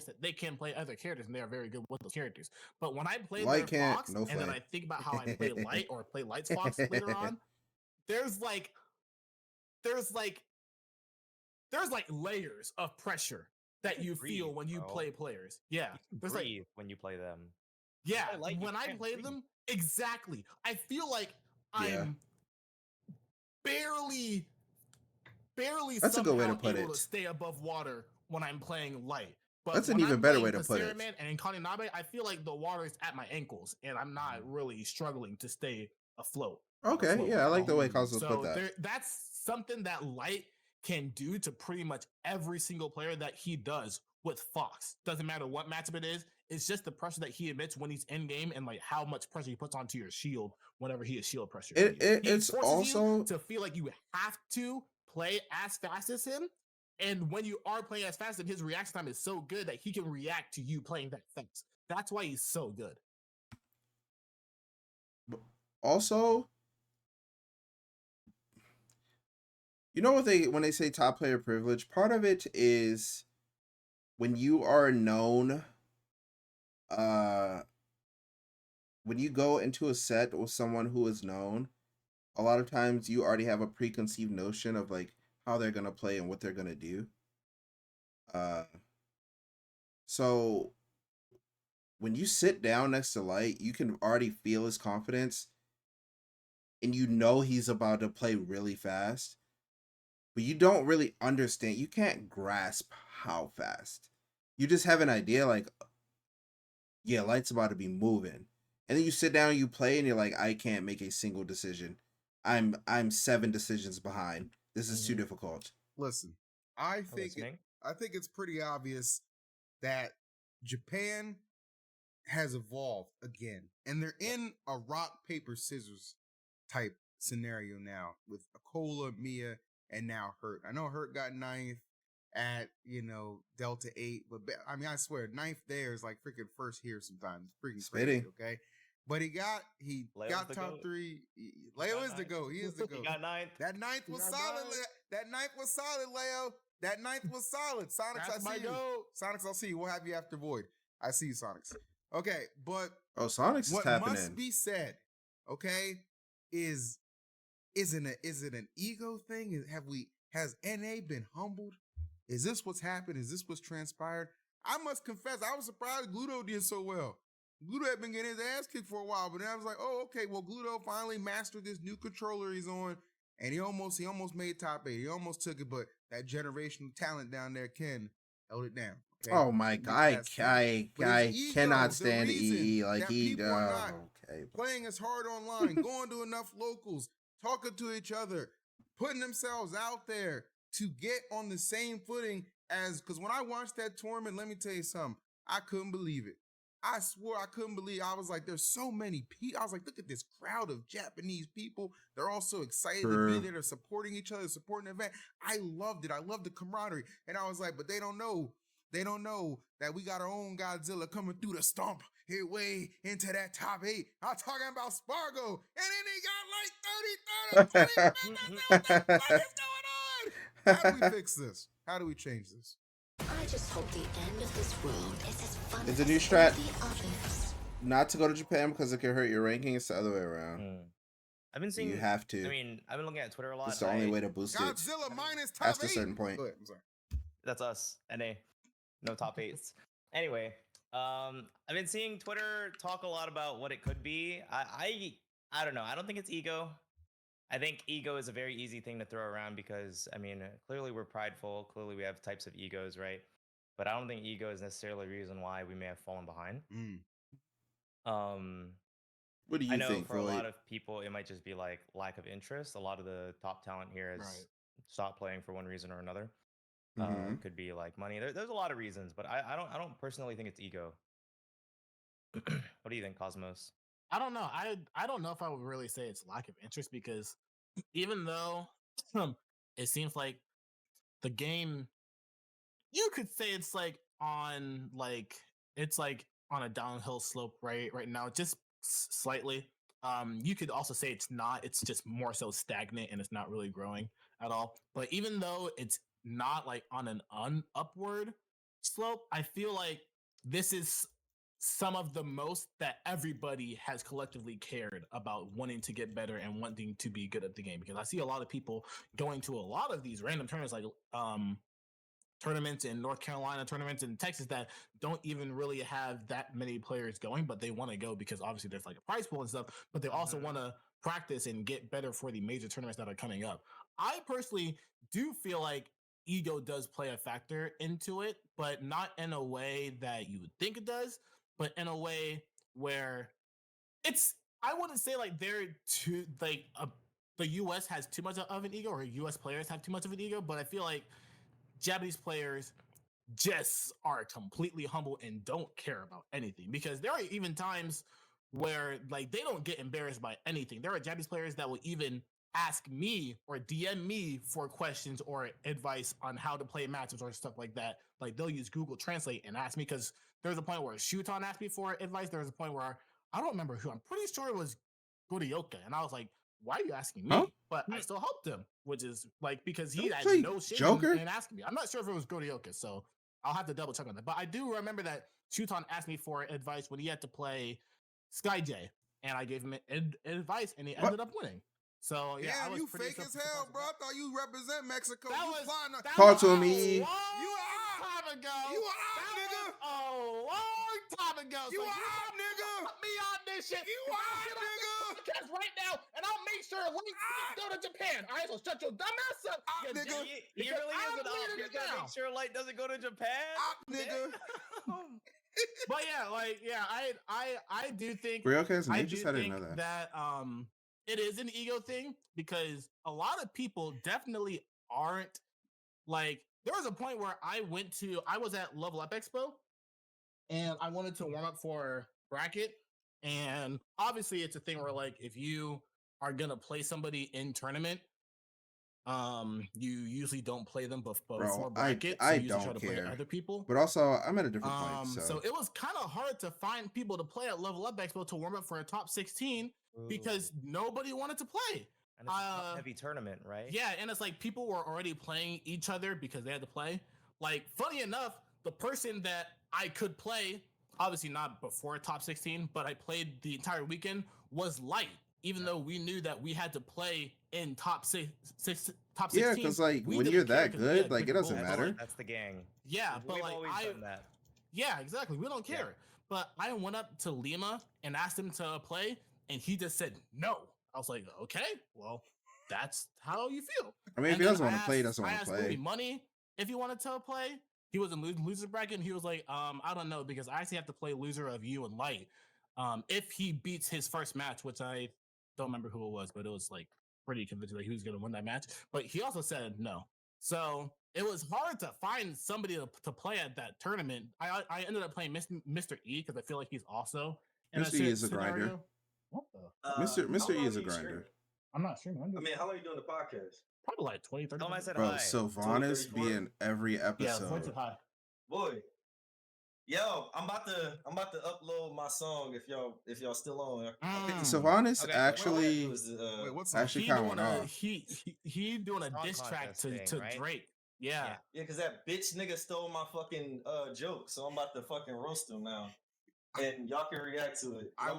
that they can play other characters and they are very good with those characters. But when I play Light their can't, Fox no and then flame. I think about how I play Light or play Light's Fox later on, there's like layers of pressure that you breathe, feel when you bro. play players. Yeah, There's breathe when you play them. Yeah, Like, when I play them, exactly. I feel like Yeah. I'm barely That's a good way somehow to put able it. to stay above water when I'm playing light. But That's an when even I'm better playing way to put it. Man and Kaninabe, I feel like the water is at my ankles and I'm not really struggling to stay afloat. Okay, yeah, I like the way Cosmos put that. That's something that Light can do to pretty much every single player that he does with Fox. Doesn't matter what matchup it is. It's just the pressure that he emits when he's in game and like how much pressure he puts onto your shield whenever he is shield pressure. It's forces also you to feel like you have to play as fast as him. And when you are playing as fast, and his reaction time is so good that he can react to you playing that fast. That's why he's so good. Also, you know what when they say top player privilege, part of it is when you are known, when you go into a set with someone who is known, a lot of times you already have a preconceived notion of like how they're gonna play and what they're gonna do. So when you sit down next to Light, you can already feel his confidence, and you know he's about to play really fast, but you don't really understand. You can't grasp how fast. You just have an idea, like, yeah, Light's about to be moving, and then you sit down and you play, and you're like, I can't make a single decision. I'm 7 decisions behind. This is too difficult. Listen, I think it's pretty obvious that Japan has evolved again, and they're in a rock paper scissors type scenario now with Akola, Mia, and now Hurt. I know Hurt got 9th at Delta 8, but I mean I swear 9th there is like freaking first here sometimes. Freaking crazy, okay? But he got top goat. 3. Leo is the GOAT. He is the GOAT. He got 9th. That 9th was solid. That 9th was solid, Leo. That 9th was solid. Sonics, That's I see you. Sonics, I'll see you. We'll have you after Void. I see you, Sonics. Okay, but Sonics is what tapping must in. be said, okay, is it an ego thing? Has NA been humbled? Is this what's happened? Is this what's transpired? I must confess, I was surprised Gluto did so well. Gluto had been getting his ass kicked for a while, but then I was like, oh, okay, well, Gluto finally mastered this new controller he's on, and he almost made top 8. He almost took it, but that generational talent down there, Ken, held it down. Okay? Oh my god, I cannot stand EE. Like he playing as hard online, going to enough locals, talking to each other, putting themselves out there to get on the same footing as, because when I watched that tournament, let me tell you something, I couldn't believe it. I swore I couldn't believe. I was like, there's so many people. I was like, look at this crowd of Japanese people. They're all so excited to be there. They're supporting each other, supporting the event. I loved it. I loved the camaraderie. And I was like, but they don't know. They don't know that we got our own Godzilla coming through the stomp here way into that top 8. I'm talking about Spargo. And then he got like 30. What is going on? How do we fix this? How do we change this? I just hope the end of this world is as fun It's a new strat not to go to Japan because it can hurt your ranking. It's the other way around. I've been seeing. You have to. I mean, I've been looking at Twitter a lot. It's the only way to boost Godzilla it. minus top Past 8. a certain point. Go ahead, I'm sorry. That's us. NA. No top 8s. Anyway, I've been seeing Twitter talk a lot about what it could be. I don't know. I don't think it's ego. I think ego is a very easy thing to throw around because, I mean, clearly we're prideful. Clearly we have types of egos, right? But I don't think ego is necessarily the reason why we may have fallen behind. What do you I know think, for Void? a lot of people, it might just be like lack of interest. A lot of the top talent here has stopped playing for one reason or another. Could be like money. There's a lot of reasons, but I don't personally think it's ego. What do you think, Cosmos? I don't know. I don't know if I would really say it's lack of interest because even though it seems like the game, you could say it's like on a downhill slope right now, just slightly. You could also say it's not. It's just more so stagnant and it's not really growing at all. But even though it's not like on an upward slope, I feel like this is some of the most that everybody has collectively cared about wanting to get better and wanting to be good at the game, because I see a lot of people going to a lot of these random tournaments like tournaments in North Carolina, tournaments in Texas that don't even really have that many players going, but they want to go because obviously there's like a prize pool and stuff, but they also want to practice and get better for the major tournaments that are coming up. I personally do feel like ego does play a factor into it, but not in a way that you would think it does, but in a way where it's, I wouldn't say like they're too like the US has too much of an ego, or US players have too much of an ego, but I feel like Japanese players just are completely humble and don't care about anything, because there are even times where like they don't get embarrassed by anything. There are Japanese players that will even ask me or DM me for questions or advice on how to play matches or stuff like that. Like they'll use Google Translate and ask me, because there's a point where Shuton asked me for advice. There's a point where I don't remember who. I'm pretty sure it was Goryoka, and I was like, "Why are you asking me?" Huh? But I still helped him, which is like because he Don't had play no shame Joker? in asking me. I'm not sure if it was Goryoka, so I'll have to double check on that. But I do remember that Shuton asked me for advice when he had to play SkyJ, and I gave him advice, and he ended up winning. So yeah, I Damn, was you pretty fake as hell, bro. I thought you represent Mexico. That you was- flying that Talk to was me. a long You time ago. You a op, nigga. A long time ago. You so a op, nigga. Put me on this shit. You I'll a get op, on this nigga. podcast right now, and I'll make sure Link go to Japan. All right, so shut your dumb ass up, Op, nigga. He really is an op. He's gonna make sure Light doesn't go to Japan. Op, nigga. But yeah, like I do think Ryoka has an I aegis? do I didn't think know that. it is an ego thing, because a lot of people definitely aren't like. There was a point where I was at Level Up Expo, and I wanted to warm up for bracket, and obviously it's a thing where like if you are gonna play somebody in tournament, you usually don't play them before Bro, bracket. I so you usually try don't to play care. other people. But also, I'm at a different point. So it was kind of hard to find people to play at Level Up Expo to warm up for a top 16 because nobody wanted to play. And it's a top heavy tournament, right? Yeah, and it's like people were already playing each other because they had to play. Like, funny enough, the person that I could play, obviously not before top 16, but I played the entire weekend, was Light. Even though we knew that we had to play in top 16. Yeah, because like when you're that good, like it doesn't matter. That's the gang. Yeah, but We've like always done that. Yeah, exactly. We don't care. Yeah. But I went up to Lima and asked him to play, and he just said no. I was like, okay, well, that's how you feel. I mean, if he doesn't want to play, he doesn't want to I asked Louis play. Money if he wanted to play. He was in loser bracket, and he was like, I don't know, because I actually have to play loser of you and Light. If he beats his first match, which I don't remember who it was, but it was like pretty convincing that he was going to win that match. But he also said no. So it was hard to find somebody to play at that tournament. I ended up playing Mr. E because I feel like he's also in Mr. E is a grinder. What the? Mr. E is a grinder. I'm not sure. I mean, how long are you doing the podcast? Probably like 20, 30 Tell him I said Bro, hi. Sylvanas be in every episode. Yeah, hi. Boy. Yo, I'm about to upload my song if y'all still on. Sylvanas Okay. actually Wait, what's actually kind of went off. He doing a diss track to right? Drake. Yeah. Yeah, because that bitch nigga stole my fucking joke, so I'm about to fucking roast him now. And y'all can react to it. I'm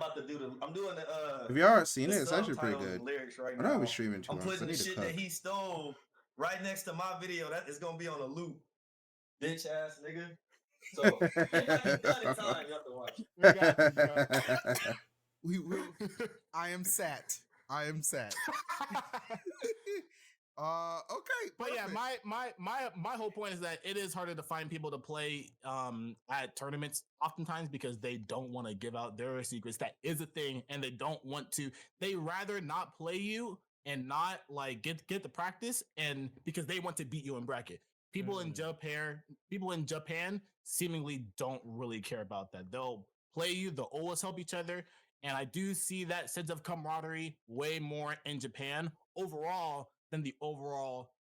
doing the Have y'all seen the it? It's actually pretty subtitles good. and lyrics right I now. know I'll be streaming too I'm much. I putting the need to shit cook. that he stole right next to my video. That is gonna be on a loop. Bitch ass nigga. So if I get done in time, you have to watch. We got you, We will. I am sat. Okay. But yeah, perfect. my whole point is that it is harder to find people to play at tournaments oftentimes because they don't want to give out their secrets. That is a thing, and they don't want to. They rather not play you and not like get the practice, and because they want to beat you in bracket. People in Japan seemingly don't really care about that. They'll play you, they'll always help each other. And I do see that sense of camaraderie way more in Japan overall than the overall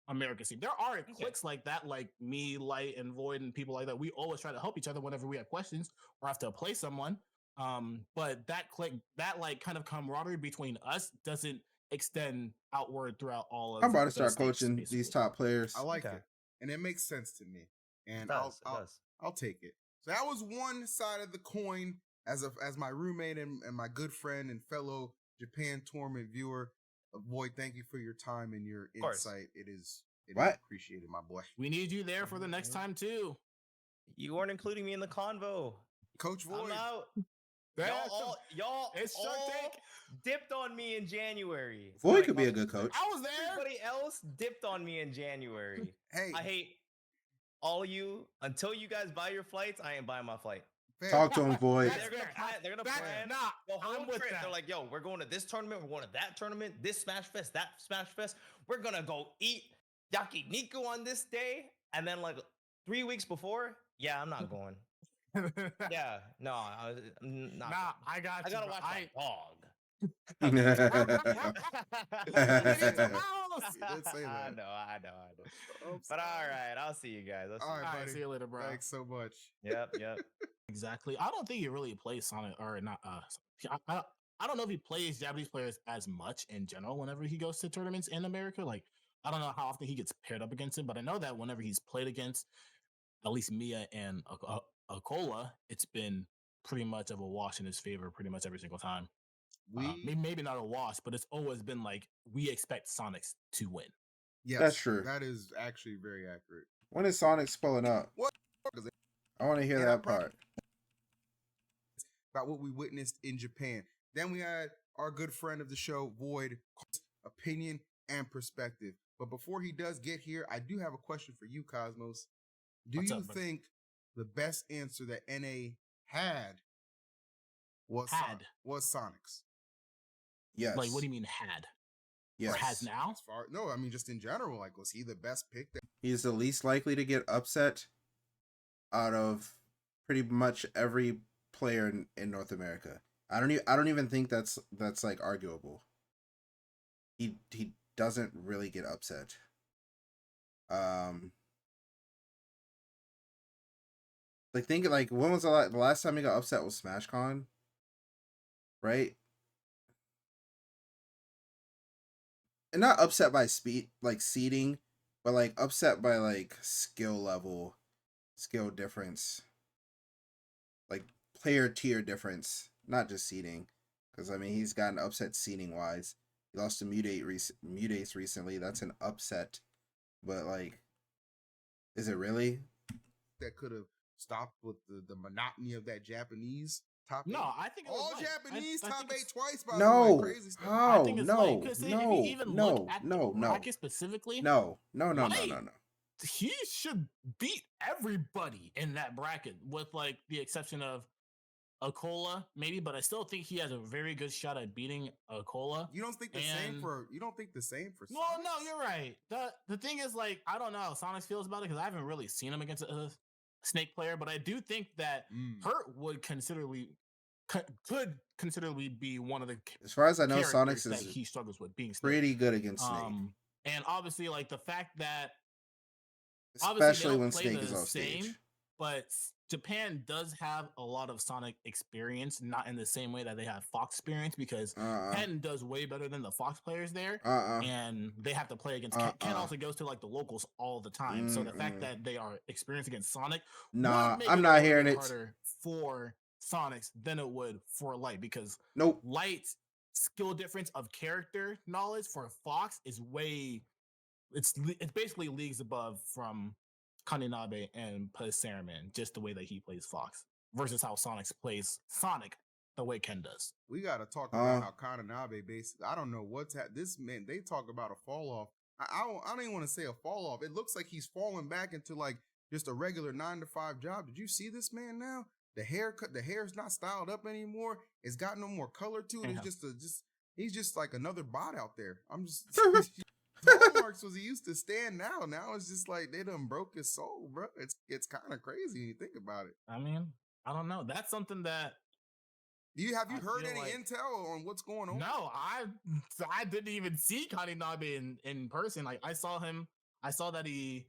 American scene. There are cliques like that, like me, Light, and Void, and people like that. We always try to help each other whenever we have questions or have to play someone. But that clique, that like kind of camaraderie between us doesn't extend outward throughout all of. I'm about to the start states, coaching basically. these top players. I like it, and it makes sense to me, and It does. I'll take it. So that was one side of the coin. As my roommate and my good friend and fellow Japan tournament viewer, Void, thank you for your time and your insight. It is It What? is appreciated, my boy. We need you there for the next time too. You weren't including me in the convo. Coach Void. I'm out. Y'all It's Shark all Tank. dipped on me in January. Void could be a good coach. I was there. Everybody else dipped on me in January. Hey, I hate all you. Until you guys buy your flights, I ain't buying my flight. fair. Talk to him, Void. They're gonna plan Nah, the whole I'm with trip. that. They're like, yo, we're going to this tournament, we're going to that tournament, this Smash Fest, that Smash Fest. We're gonna go eat yakiniku on this day, and then like 3 weeks before, yeah, I'm not going. Yeah, no, I'm not. Nah, I got I you. gotta bro. watch my dog. He did say I that. know. But all right, I'll see you guys. All right, All right, buddy. see you later, bro. Thanks so much. Yep. Exactly. I don't think he really plays Sonic or not. I don't know if he plays Japanese players as much in general whenever he goes to tournaments in America. Like, I don't know how often he gets paired up against him, but I know that whenever he's played against at least Mia and Akola, it's been pretty much of a wash in his favor pretty much every single time. Maybe not a wash, but it's always been like we expect Sonics to win. Yes, That's true. That is actually very accurate. When is Sonic pulling up? What? I want to hear that part. About what we witnessed in Japan. Then we had our good friend of the show, Void, opinion and perspective. But before he does get here, I do have a question for you, Cosmos. Do you think the best answer that NA had was Sonic's? Yes. Like, what do you mean had? Yes. Or has now? No, I mean just in general. Like, was he the best pick? He's the least likely to get upset out of pretty much every player in North America. I don't even think that's like arguable. He doesn't really get upset. Like think like when was the last time he got upset was SmashCon, right? And not upset by speed like seeding, but like upset by like skill level, skill difference, like player tier difference, not just seeding. Because I mean he's gotten upset seeding wise. He lost to Mutates recently. That's an upset, but like, is it really? That could have stopped with the monotony of that Japanese top 8. No, I think it was all right. Japanese I top 8 twice. By No, the way, crazy stuff. how? I think it's No, because if no, you even no, look at no, the no. bracket specifically, No. He should beat everybody in that bracket, with like the exception of Akola, maybe, but I still think he has a very good shot at beating Akola. You don't think the same for No, Sonics? no, you're right. The thing is, like, I don't know how Sonics feels about it because I haven't really seen him against a Snake player, but I do think that Hurt would could considerably be one of the as far as I know, characters Sonics that is he struggles with being Snake. pretty good against Snake. And obviously, like the fact that especially when Snake is off stage. But Japan does have a lot of Sonic experience, not in the same way that they have Fox experience, because Ken does way better than the Fox players there, and they have to play against Ken. Also goes to like the locals all the time, so the fact that they are experienced against Sonic, I'm not hearing it. Harder for Sonics than it would for Light, because Light's skill difference of character knowledge for Fox is way. It's basically leagues above from Kaninabe and Pasaraman, just the way that he plays Fox, versus how Sonic plays Sonic the way Ken does. We got to talk about how Kaninabe basically, I don't know what's this man, they talk about a fall off. I don't even want to say a fall off. It looks like he's falling back into like just a regular 9-to-5 job. Did you see this man now? The hair's not styled up anymore. It's got no more color to it. It's he's just like another bot out there. I'm just hallmarks was he used to stand now. Now it's just like they done broke his soul, bro. It's kind of crazy when you think about it. I mean, I don't know. That's something that. Have you heard any intel on what's going on? No, I didn't even see Kaninabe in person. Like I saw that he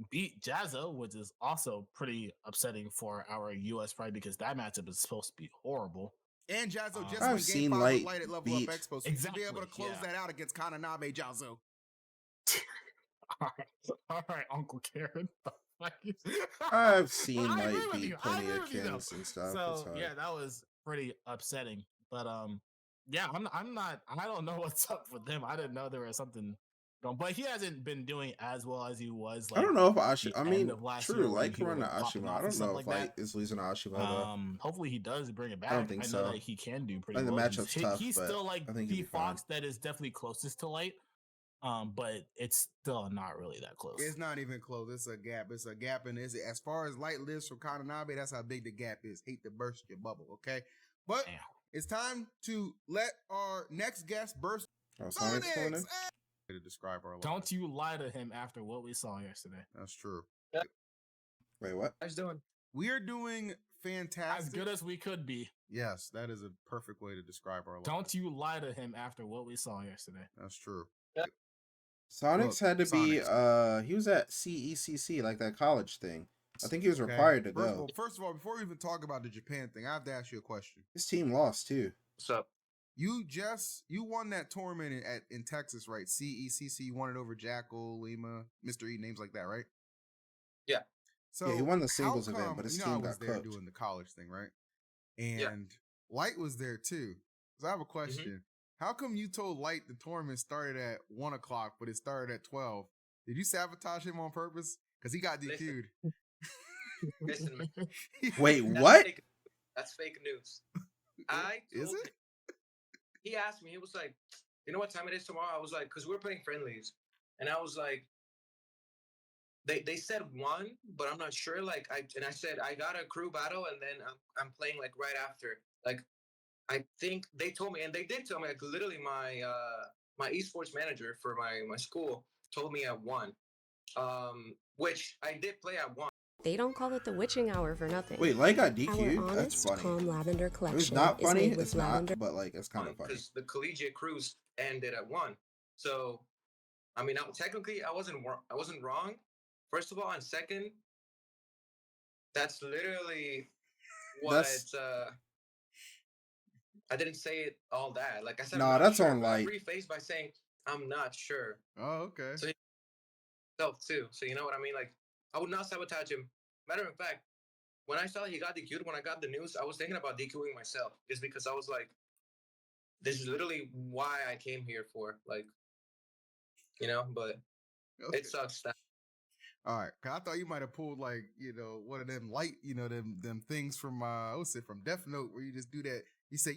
beat Jazzo, which is also pretty upsetting for our US pride because that matchup is supposed to be horrible. And Jazzo just won Game 5 with Light at Level Up Expo, so you should be able to close that out against Kaninabe Jazzo. All right, Uncle Karen. I've seen Light beat plenty of Kens and stuff. So yeah, that was pretty upsetting. But yeah, I'm not. I don't know what's up with them. I didn't know there was something But he hasn't been doing as well as he was. I Like don't know if the end of last year, when like he was run to like popping Ashima. I off and don't stuff know like if Light that. is losing to Ashima though. Hopefully he does bring it back. I don't think I know so. that he can do I pretty think the well. matchup's tough, He's but still like I think he'll the be fine. Fox that is definitely closest to Light. But it's still not really that close. It's not even close. It's a gap. It's a gap, and is as far as Light lives from Kananabe, that's how big the gap is. Hate to burst your bubble, okay? But it's time to let our next guest burst. Sonic's calling in? To describe our life. Don't you lie to him after what we saw yesterday. That's true. Wait, what? How's doing? We are doing fantastic. As good as we could be. Yes, that is a perfect way to describe our life. Don't you lie to him after what we saw yesterday. That's true. Sonics had to be he was at CECC, like that college thing. I think he was required to go. First of all, before we even talk about the Japan thing, I have to ask you a question. His team lost too. What's up? You won that tournament in Texas, right? CECC, you won it over Jackal, Lima, Mr. E, names like that, right? Yeah. So yeah, he won the singles event, but his team got there cooked. doing the college thing, right? And Light was there too. So I have a question. Mm-hmm. How come you told Light the tournament started at 1 o'clock, but it started at 12? Did you sabotage him on purpose? Because he got DQ'd. Listen, man. Wait, what? That's fake news. I told him. He asked me, he was like, you know what time it is tomorrow? I was like, because we're playing friendlies. And I was like, they said 1, but I'm not sure. I said, I got a crew battle, and then I'm playing like right after. Like, I think they told me, and they did tell me, like literally my esports manager for my school told me at 1, which I did play at 1. They don't call it the witching hour for nothing. Wait, Light got DQ'd? Our That's funny. calm lavender collection it's not funny. is made with It's lavender. not, but like it's kind of funny. Because the collegiate cruise ended at 1. So, I mean, technically, I wasn't wrong. First of all, and second, that's literally what I didn't say it all that. Like I said, no, that's sure, on Light. I prefaced by saying I'm not sure. Oh, okay. So self too. So you know what I mean? Like I would not sabotage him. Matter of fact, when I saw he got DQ'd, when I got the news, I was thinking about DQing myself, just because I was like, this is literally why I came here for. Like, you know, but it sucks that. All right, cause I thought you might have pulled like one of them light them things from from Death Note where you just do that. You say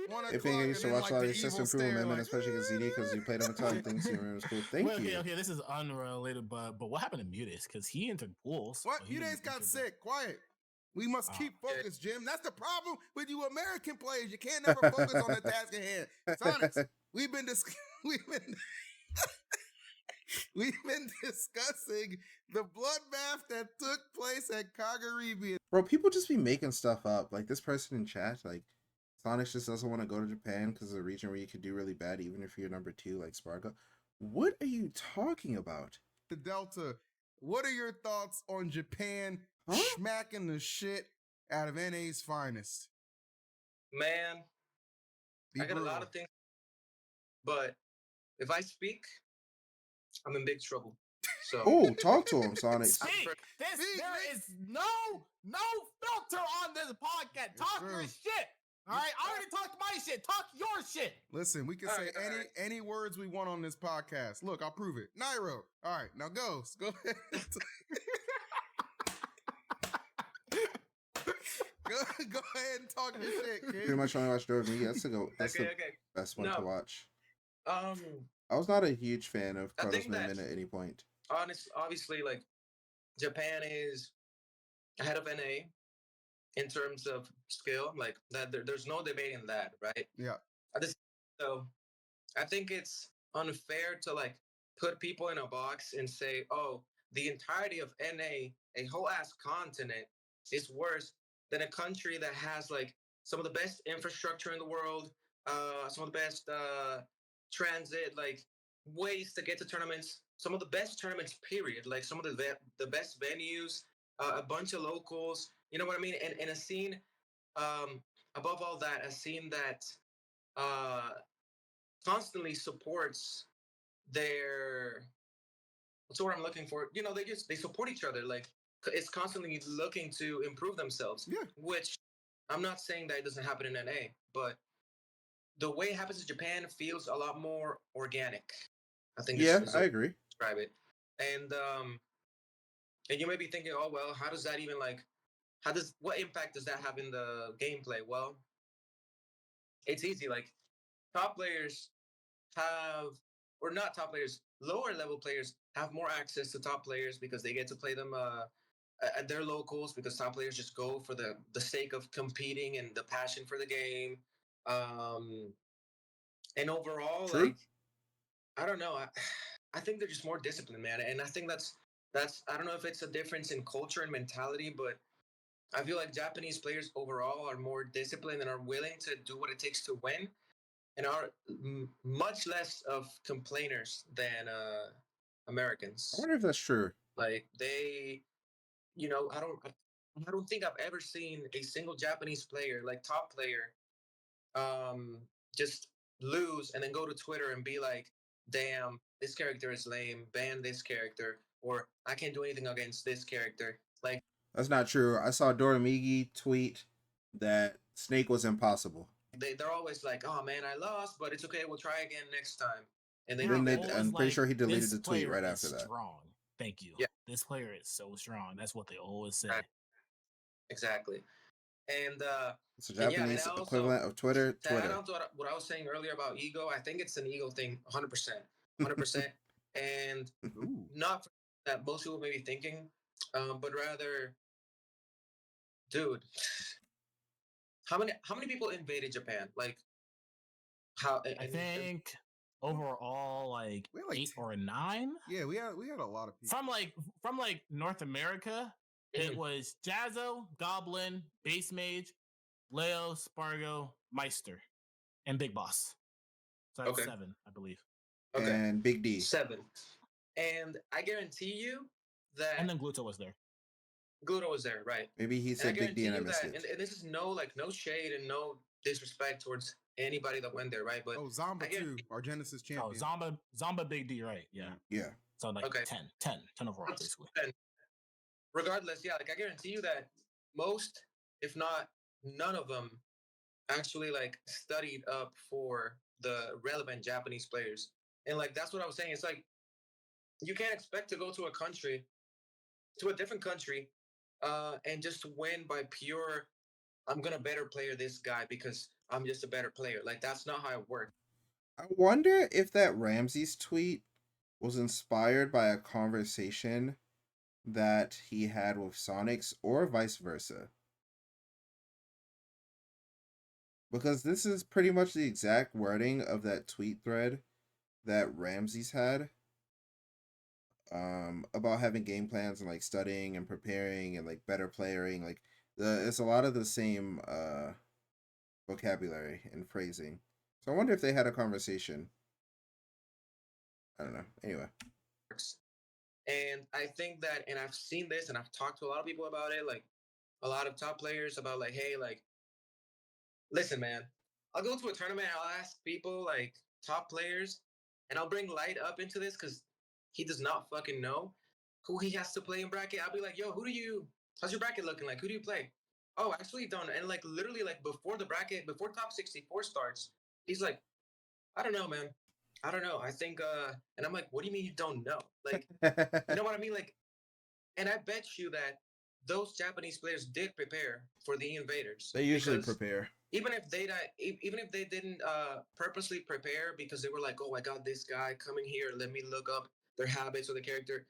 one if you used to watch a lot of your system improvement women, especially against ZD, because you played on the time things you remember was cool. Thank you. Okay, this is unrelated, but what happened to Mutis? Because he entered pools. What? Mutis got sick. Quiet. We must keep focus, Jim. That's the problem with you American players. You can't never focus on the task at hand. Sonics, we've been discussing the bloodbath that took place at Kagaribi. Bro, people just be making stuff up. Like this person in chat, like Sonic just doesn't want to go to Japan because it's a region where you could do really bad, even if you're number 2, like Spargo. What are you talking about? The Delta. What are your thoughts on Japan smacking the shit out of NA's finest? Man, I got a lot of things, but if I speak, I'm in big trouble. So talk to him, Sonic. There is no filter on this podcast. Talk your shit. All right, I already talked my shit. Talk your shit. Listen, we can say any words we want on this podcast. Look, I'll prove it. Nairo. All right, now go ahead. Go ahead and talk your shit, kid. Pretty much only watch Dorothy. That's the best one to watch. I was not a huge fan of Carlos Movement at any point. Obviously, like Japan is ahead of NA in terms of skill. Like that, there's no debating that, right? Yeah. So I think it's unfair to like put people in a box and say, oh, the entirety of NA, a whole ass continent, is worse than a country that has like some of the best infrastructure in the world, some of the best transit, like ways to get to tournaments, some of the best tournaments, period. Like some of the best venues, a bunch of locals, you know what I mean? And a scene, above all that, a scene that constantly supports their, what's the word I'm looking for? You know, they support each other. Like it's constantly looking to improve themselves. Yeah. Which I'm not saying that it doesn't happen in NA, but the way it happens in Japan feels a lot more organic. I think Yeah, is I the way agree. to describe it. And you may be thinking, oh well, how does that even like what impact does that have in the gameplay? Well, it's easy. Like top players have, or not top players, lower level players have more access to top players because they get to play them at their locals, because top players just go for the sake of competing and the passion for the game. And overall, True. like, I don't know. I think they're just more disciplined, man. And I think that's I don't know if it's a difference in culture and mentality, but I feel like Japanese players overall are more disciplined and are willing to do what it takes to win, and are much less of complainers than I Americans. wonder if that's true. Like they, I don't think I've ever seen a single Japanese player, like top player, um, just lose and then go to Twitter and be like, "Damn, this character is lame. Ban this character," or "I can't do anything against this character." Like That's not true. I saw Doramigi tweet that Snake was impossible. they're always like, "Oh man, I lost, but it's okay. We'll try again next time." And they Then do they, that. I'm pretty sure he deleted this the tweet player right is after that. strong. Thank you. Yeah. This player is so strong. That's what they always say. Exactly. And It's a and yeah, and Japanese I also, equivalent of Twitter. to add Twitter. on to what I was saying earlier about ego, I think it's an ego thing, 100%, 100%, and not that most people may be thinking, but rather, dude, how many people invaded Japan? Like how? I think overall like We had like 8 or 9. Yeah, we had a lot of people. From like North America, it was Jazzo, Goblin, Base Mage, Leo, Spargo, Meister, and Big Boss. So that's 7, I believe. Okay. And Big D. 7. And I guarantee you that. And then Gluto was there. Gluto was there, right? Maybe he said Big D and I missed it. And this is no shade and no disrespect towards anybody that went there, right? But Zomba too, our Genesis champion. Oh, Zomba Big D, right? Yeah. Yeah. So like 10 overall, basically. 10. Regardless, yeah, like I guarantee you that most, if not none of them, actually like studied up for the relevant Japanese players. And like that's what I was saying. It's like you can't expect to go to a different country, and just win by pure, I'm gonna better player this guy because I'm just a better player. Like that's not how it works. I wonder if that Ramses tweet was inspired by a conversation that he had with Sonics or vice versa. Because this is pretty much the exact wording of that tweet thread that Ramses had. About having game plans and like studying and preparing and like better playing. Like it's a lot of the same vocabulary and phrasing. So I wonder if they had a conversation. I don't know. Anyway. And I think that, and I've seen this and I've talked to a lot of people about it, like a lot of top players about like, hey, like, listen, man, I'll go to a tournament, I'll ask people like top players, and I'll bring Light up into this because he does not fucking know who he has to play in bracket. I'll be like, yo, how's your bracket looking like? Who do you play? Oh, actually don't. And like literally like before top 64 starts, he's like, I don't know, man. I don't know. I think and I'm like, what do you mean you don't know? Like, you know what I mean? Like, and I bet you that those Japanese players did prepare for the invaders. They usually prepare. Even if they didn't purposely prepare because they were like, oh, I got this guy coming here, let me look up their habits or the character.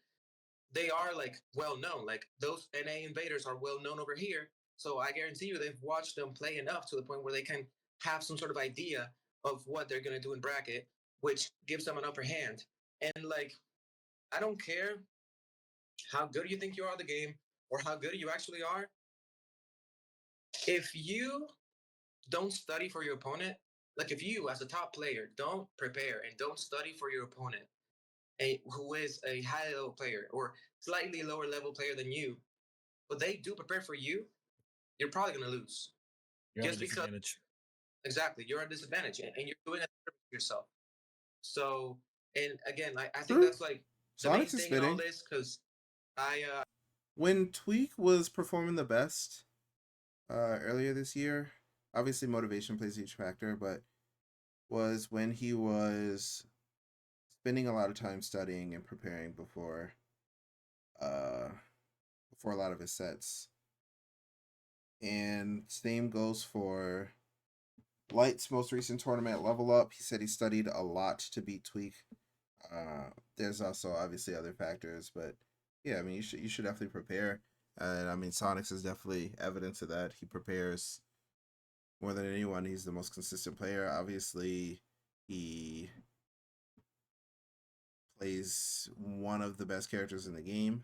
They are like well known. Like those NA invaders are well known over here. So I guarantee you they've watched them play enough to the point where they can have some sort of idea of what they're gonna do in bracket, which gives them an upper hand. And like, I don't care how good you think you are at the game or how good you actually are. If you don't study for your opponent, like if you as a top player don't prepare and don't study for your opponent, who is a high level player or slightly lower level player than you, but they do prepare for you, you're probably going to lose. You're at a disadvantage. Exactly. You're at a disadvantage and you're doing it to yourself. So, and again, I think that's like the main Sonic's is thing in all fitting. this, because when Tweak was performing the best earlier this year, obviously motivation plays a huge factor, but was when he was spending a lot of time studying and preparing before a lot of his sets. And same goes for Light's most recent tournament, Level Up. He said he studied a lot to beat Tweak. There's also obviously other factors, but yeah, I mean you should definitely prepare. And I mean Sonics is definitely evidence of that. He prepares more than anyone. He's the most consistent player. Obviously, he plays one of the best characters in the game,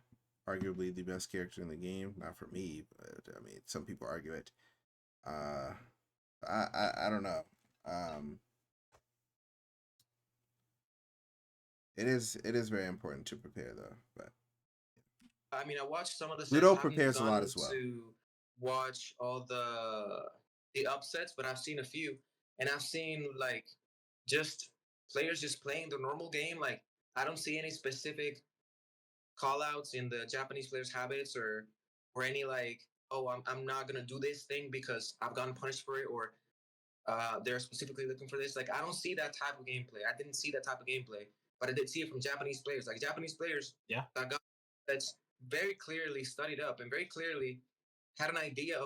arguably the best character in the game. Not for me, but I mean some people argue it. I don't know. It is very important to prepare though. But I mean, I watched some of the sets. Ludo I haven't prepares a lot gone as well. to watch all the upsets, but I've seen a few, and I've seen like just players just playing the normal game. Like I don't see any specific call outs in the Japanese players' habits or any like, oh, I'm not gonna do this thing because I've gotten punished for it, or they're specifically looking for this. Like I don't see that type of gameplay. I didn't see that type of gameplay, but I did see it from Japanese players. Like Japanese players, Yeah. That's very clearly studied up and very clearly had an idea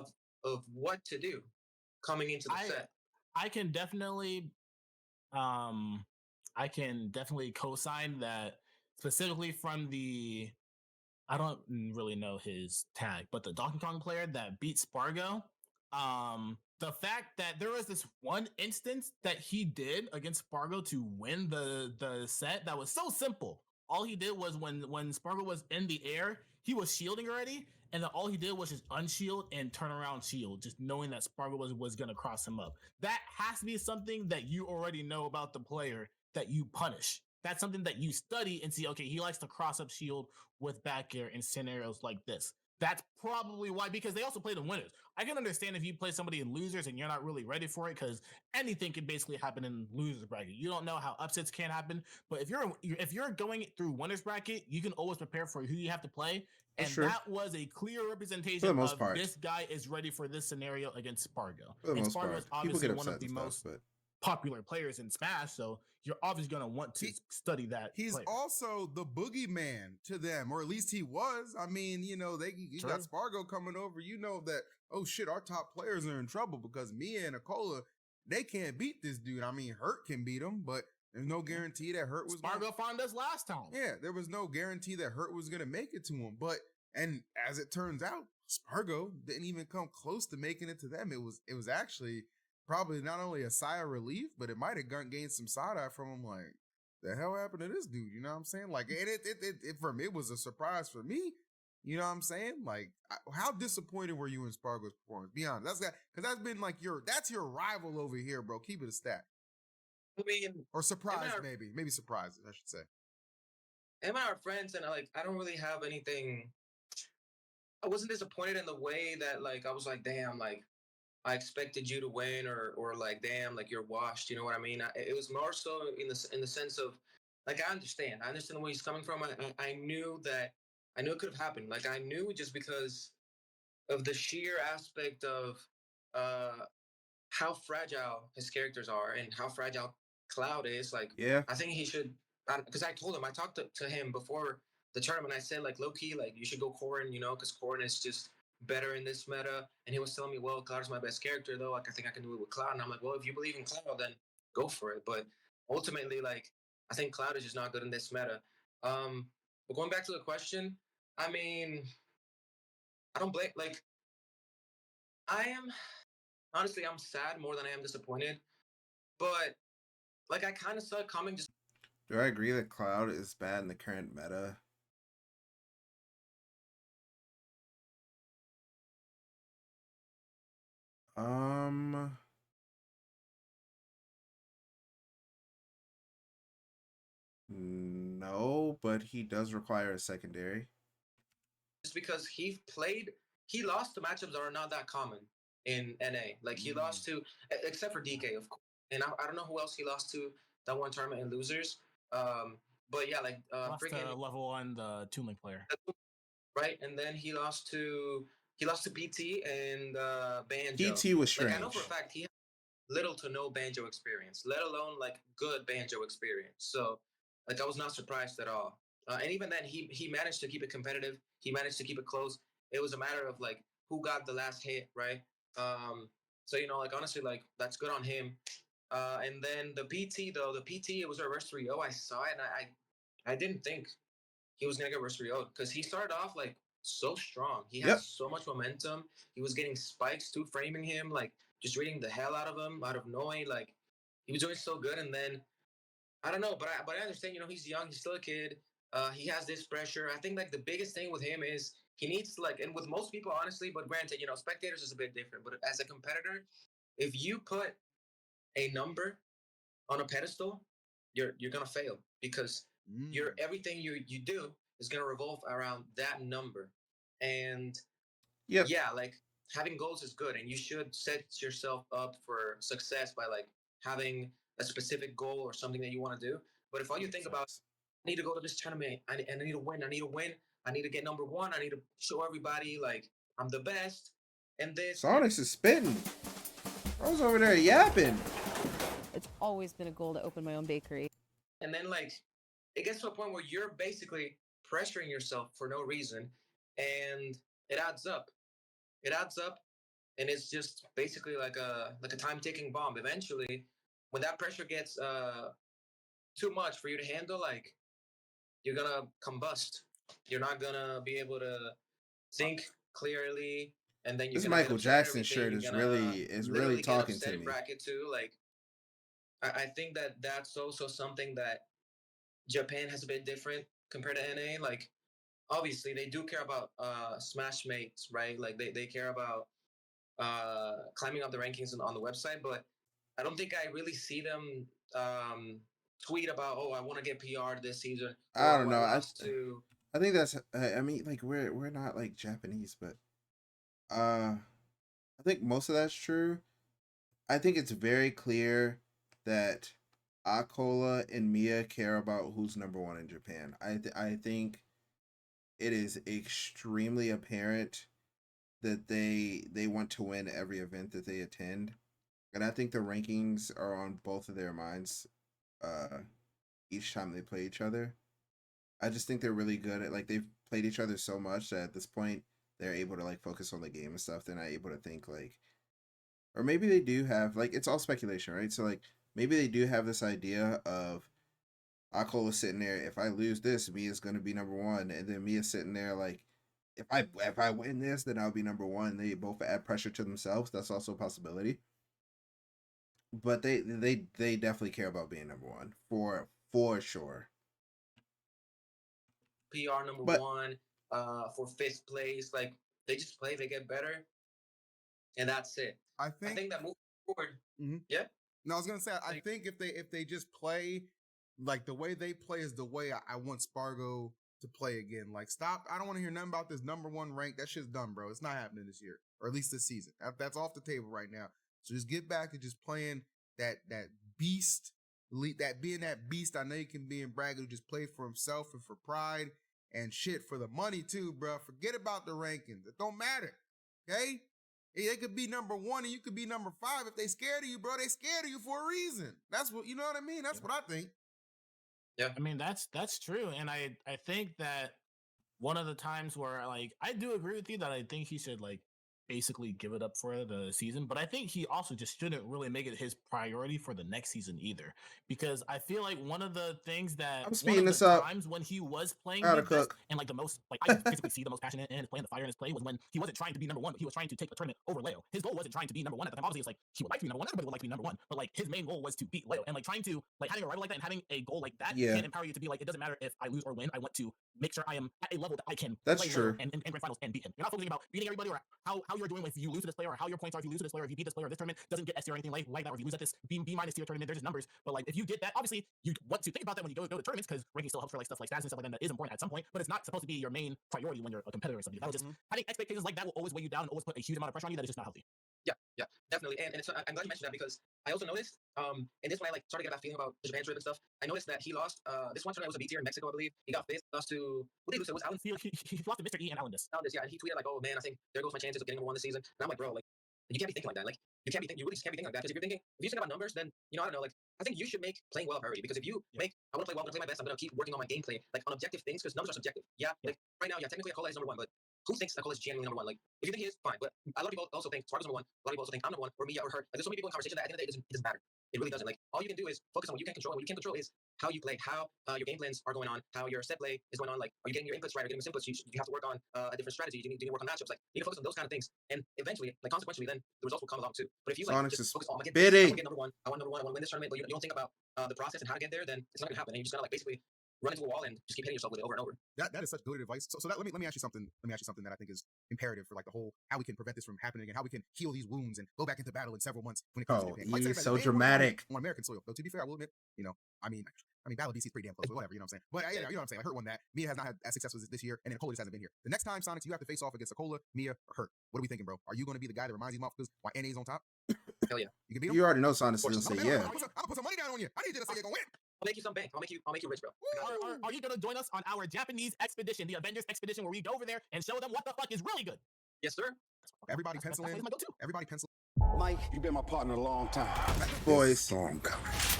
of what to do coming into the set. I can definitely co-sign that, specifically from the, I don't really know his tag, but the Donkey Kong player that beat Spargo, the fact that there was this one instance that he did against Spargo to win the set that was so simple. All he did was when Spargo was in the air, he was shielding already, and then all he did was just unshield and turn around shield, just knowing that Spargo was going to cross him up. That has to be something that you already know about the player that you punish. That's something that you study and see, okay, he likes to cross up shield with back air in scenarios like this. That's probably why, because they also play the winners. I can understand if you play somebody in losers and you're not really ready for it, because anything can basically happen in losers bracket. You don't know how upsets can happen, but if you're going through winners bracket, you can always prepare for who you have to play. And that was a clear representation of part. This guy is ready for this scenario against Spargo. For the And most Spargo part, is obviously one of the stuff, most but popular players in Smash, so you're obviously going to want to study that. He's player. also the boogeyman to them, or at least he was. I mean, you know, you got Spargo coming over. You know that, oh shit, our top players are in trouble because Mia and Akola, they can't beat this dude. I mean, Hurt can beat him, but there's no guarantee that Hurt was Spargo farmed us last time. Yeah, there was no guarantee that Hurt was going to make it to him. But, and as it turns out, Spargo didn't even come close to making it to them. It was actually probably not only a sigh of relief, but it might have gained some side eye from him. Like, the hell happened to this dude? You know what I'm saying? Like, it for me, it was a surprise for me. You know what I'm saying? Like, how disappointed were you in Spargo's performance? Be honest. Because that's been like that's your rival over here, bro. Keep it a stat. I mean, or surprise, maybe surprises, I should say. Am I our friends? And I don't really have anything. I wasn't disappointed in the way that like I was like, damn, like I expected you to win, or like, damn, like you're washed. You know what I mean? It was more so in the sense of like I understand where he's coming from. I knew it could have happened. Like I knew just because of the sheer aspect of how fragile his characters are and how fragile Cloud is. Like, I think he should, because I told him, I talked to him before the tournament. I said, like, low key, like, you should go Corrin, you know, because Corrin is just better in this meta. And he was telling me, well, Cloud is my best character, though. Like, I think I can do it with Cloud. And I'm like, well, if you believe in Cloud, then go for it. But ultimately, like, I think Cloud is just not good in this meta. But going back to the question, I mean, I don't blame, like, honestly, I'm sad more than I am disappointed. But like I kind of saw it coming. Just do I agree that Cloud is bad in the current meta? No, but he does require a secondary. Just because he lost to matchups that are not that common in NA. Like he lost to, except for DK, of course. And I don't know who else he lost to that one tournament in losers. But yeah, like freaking level 1 the Toon Link player, right? And then he lost to PT and Banjo. PT was strange. Like I know for a fact he had little to no Banjo experience, let alone like good Banjo experience. So Like I was not surprised at all. And even then, he managed to keep it competitive. He managed to keep it close. It was a matter of like who got the last hit, right? So like honestly, like that's good on him. And then the PT though, the PT it was a reverse 3-0. I saw it, and I didn't think he was gonna get reverse 3-0 because he started off like so strong. He had Yep. so much momentum. He was getting spikes too, framing him, like just reading the hell out of him, out of knowing like he was doing so good. And then I don't know, but I understand. He's young. He's still a kid. He has this pressure. I think like the biggest thing with him is he needs to, like, and with most people, honestly. But granted, spectators is a bit different. But as a competitor, if you put a number on a pedestal, you're gonna fail because your everything you do is gonna revolve around that number. And Yep. yeah, like having goals is good, and you should set yourself up for success by like having a specific goal or something that you want to do. But if all you think about, I need to go to this tournament, and I need to win, I need to get number one, I need to show everybody like I'm the best, and this. Sonics is spitting. I was over there yapping. It's always been a goal to open my own bakery. And then like it gets to a point where you're basically pressuring yourself for no reason, and it adds up. It adds up, and it's just basically like a time ticking bomb. Eventually, when that pressure gets too much for you to handle, like you're gonna combust. You're not gonna be able to think clearly, and then you're This gonna get Michael upset at Jackson everything. shirt You're is gonna really literally get talking upset to in me. bracket too. Like I think that that's also something that Japan has a bit different compared to NA. Like obviously they do care about smash mates, right? Like they care about climbing up the rankings on the website, but I don't think I really see them tweet about, oh, I want to get PR this season, I or don't oh, know. I lost to. I think that's. I mean, like we're not like Japanese, but I think most of that's true. I think it's very clear that Akola and Mia care about who's number one in Japan. I think it is extremely apparent that they want to win every event that they attend, and I think the rankings are on both of their minds. Each time they play each other, I just think they're really good at, like, they've played each other so much that at this point they're able to like focus on the game and stuff. They're not able to think like, or maybe they do have, like, it's all speculation, right? So like maybe they do have this idea of Akola sitting there, if I lose this, Mia's gonna be number one, and then Mia's sitting there like, if I win this, then I'll be number one. They both add pressure to themselves. That's also a possibility. But they definitely care about being number one for sure. PR number one, for fifth place. Like they just play, they get better, and that's it. I think that moving forward. Mm-hmm. Yeah. No, I was gonna say I think if they just play like the way they play is the way I want Spargo to play again. Like stop. I don't want to hear nothing about this number one rank. That shit's done, bro. It's not happening this year, or at least this season. That's off the table right now. So just get back to just playing that beast, that being that beast. I know you can be in Bragg who just play for himself and for pride and shit for the money too, bro. Forget about the rankings. It don't matter. Okay. They could be number one and you could be number 5. If they scared of you, bro, they scared of you for a reason. That's what, you know what I mean? That's what I think. Yeah. I mean, that's true. And I think that one of the times where like, I do agree with you that I think he should like basically give it up for the season, but I think he also just shouldn't really make it his priority for the next season either, because I feel like one of the things that I'm speeding this up. times when he was playing How to his best cook. and like the most, like I could physically see the most passionate in his play and the fire in his play was when he wasn't trying to be number one, but he was trying to take the tournament over Leo. His goal wasn't trying to be number one at the time. Obviously, it's like he would like to be number one. Everybody would like to be number one, but like his main goal was to beat Leo, and like trying to like having a rival like that and having a goal like that can empower you to be like, it doesn't matter if I lose or win. I want to make sure I am at a level that I can play Leo and grand finals and beat him. You're not focusing about beating everybody or how you're doing if you lose to this player, or how your points are if you lose to this player, if you beat this player. This tournament doesn't get S tier or anything like that, or if you lose at this B minus tier tournament, there's just numbers. But like if you get that, obviously you want to think about that when you go to tournaments, because ranking still helps for like stuff like stats and stuff like that. That is important at some point, but it's not supposed to be your main priority when you're a competitor or something. That'll just having expectations like that will always weigh you down and always put a huge amount of pressure on you. That is just not healthy. Yeah, definitely. And it's, I'm glad you mentioned that, because I also noticed, and this when I like started to get that feeling about the Japan trip and stuff. I noticed that he lost this one tournament was a B tier in Mexico, I believe. He got fifth, lost to who did he lose to? It was Alan. He lost to Mr. E and Alan. Yeah, and he tweeted like, "Oh man, I think there goes my chances of getting number one this season." And I'm like, bro, like you can't be thinking like that. Like you really just can't be thinking like that. Because if you're think about numbers, then I don't know. Like I think you should make playing well a priority. Because if you make, I want to play well, I'm gonna play my best, I'm gonna keep working on my gameplay, like on objective things, because numbers are subjective. Yeah, like right now, technically Akola is number one, but who thinks Akola is genuinely number one? Like if you think he is, fine. But a lot of people also think Spark is number one. A lot of people also think I'm number one, or Mia, or her. Like there's so many people in conversation that at the end of the day it doesn't matter. It really doesn't. Like all you can do is focus on what you can control. And what you can control is how you play, how your game plans are going on, how your set play is going on. Like, are you getting your inputs right? Are you getting the inputs? You have to work on a different strategy. You need to work on matchups. Like, you need to focus on those kind of things. And eventually, like consequentially, then the results will come along too. But if you like Sonic's just is focus on, I spitting. get number one, I want number one, I want to win this tournament, but you don't think about the process and how to get there, then it's not gonna happen. And you just gotta like basically run into a wall and just keep hitting yourself with it over and over. That is such good advice. So that let me ask you something. Let me ask you something that I think is imperative for like the whole how we can prevent this from happening and how we can heal these wounds and go back into battle in several months when it comes to Japan. He's so dramatic on American soil. Though to be fair, I will admit, I mean, Battle DC is pretty damn close, but whatever, you know what I'm saying. But you know what I'm saying. I heard one that Mia has not had as successful as this year, and then Akola just hasn't been here. The next time, Sonics, you have to face off against Akola, Mia, or her. What are we thinking, bro? Are you going to be the guy that reminds these motherfuckers why NA's on top? Hell yeah. You can beat him. You already know Sonics will say yeah. I'm gonna put some money down on you. I need you to say you're gonna win. I'll make you some bank. I'll make you rich, bro. Are you gonna join us on our Japanese expedition, the Avengers expedition, where we go over there and show them what the fuck is really good? Yes, sir. Everybody pencil in. Everybody pencil. Mike, you've been my partner a long time. Boys,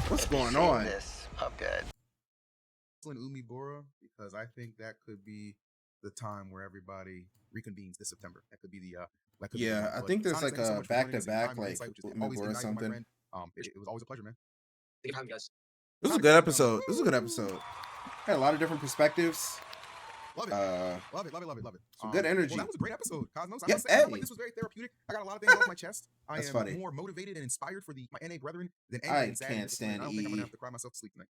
what's going on? I'm good. Umibora, because I think that could be the time where everybody reconvenes this September. That could be the I think there's like a back-to-back like Umibora or something. It was always a pleasure, man. Thank you for having me, guys. This was a good episode. Had a lot of different perspectives. Love it. Some good energy. Well, that was a great episode, Cosmos. Yeah, I felt like this was very therapeutic. I got a lot of things off my chest. I am funny. more motivated and inspired for my NA brethren than I can't stand I don't think I'm gonna have to cry myself to sleep tonight.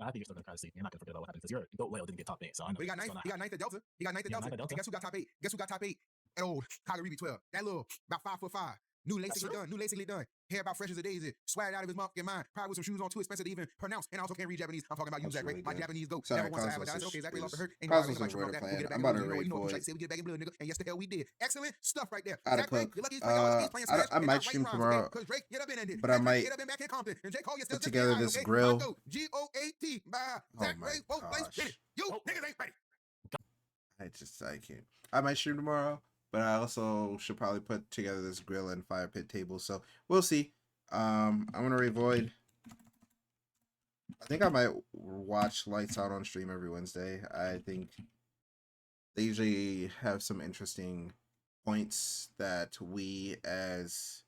I think you're still gonna try to sleep. You're not gonna forget about what happened because your goat whale didn't get top 8. So I know. But he got ninth at Delta. And guess who got top 8? Guess who got top 8? That old Kagaribi 12. That little about 5'5". New lasically done. Hair about fresh as a daisy. Swag out of his motherfucking mind. Probably with some shoes on too expensive to even pronounce. And I also can't read Japanese. I'm talking about you, Zach, right? My Japanese goat. Sorry, never wants to Cosmos advertise. Okay, Zach, off the hurt. Cosmos is where to play. I'm about to rate Void. Void. Say we get back in blood, nigga. And yes, the hell we did. Excellent stuff right there. Out of Zach, cook. I might stream tomorrow, but I might put together this grill. GOAT by Zach Ray. You niggas ain't ready. I can't. I might stream tomorrow, but I also should probably put together this grill and fire pit table. So we'll see. I'm gonna rate Void. I think I might watch Lights Out on stream every Wednesday. I think they usually have some interesting points that we as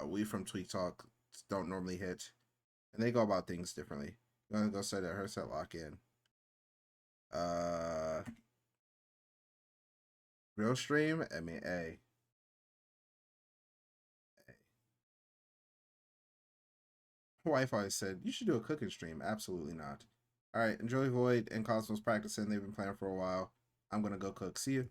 we from Tweak Talk don't normally hit, and they go about things differently. I'm gonna go set her set lock in. Real stream, I mean, A. Wi-Fi said, you should do a cooking stream. Absolutely not. All right, enjoy Void and Cosmos practicing. They've been playing for a while. I'm going to go cook. See you.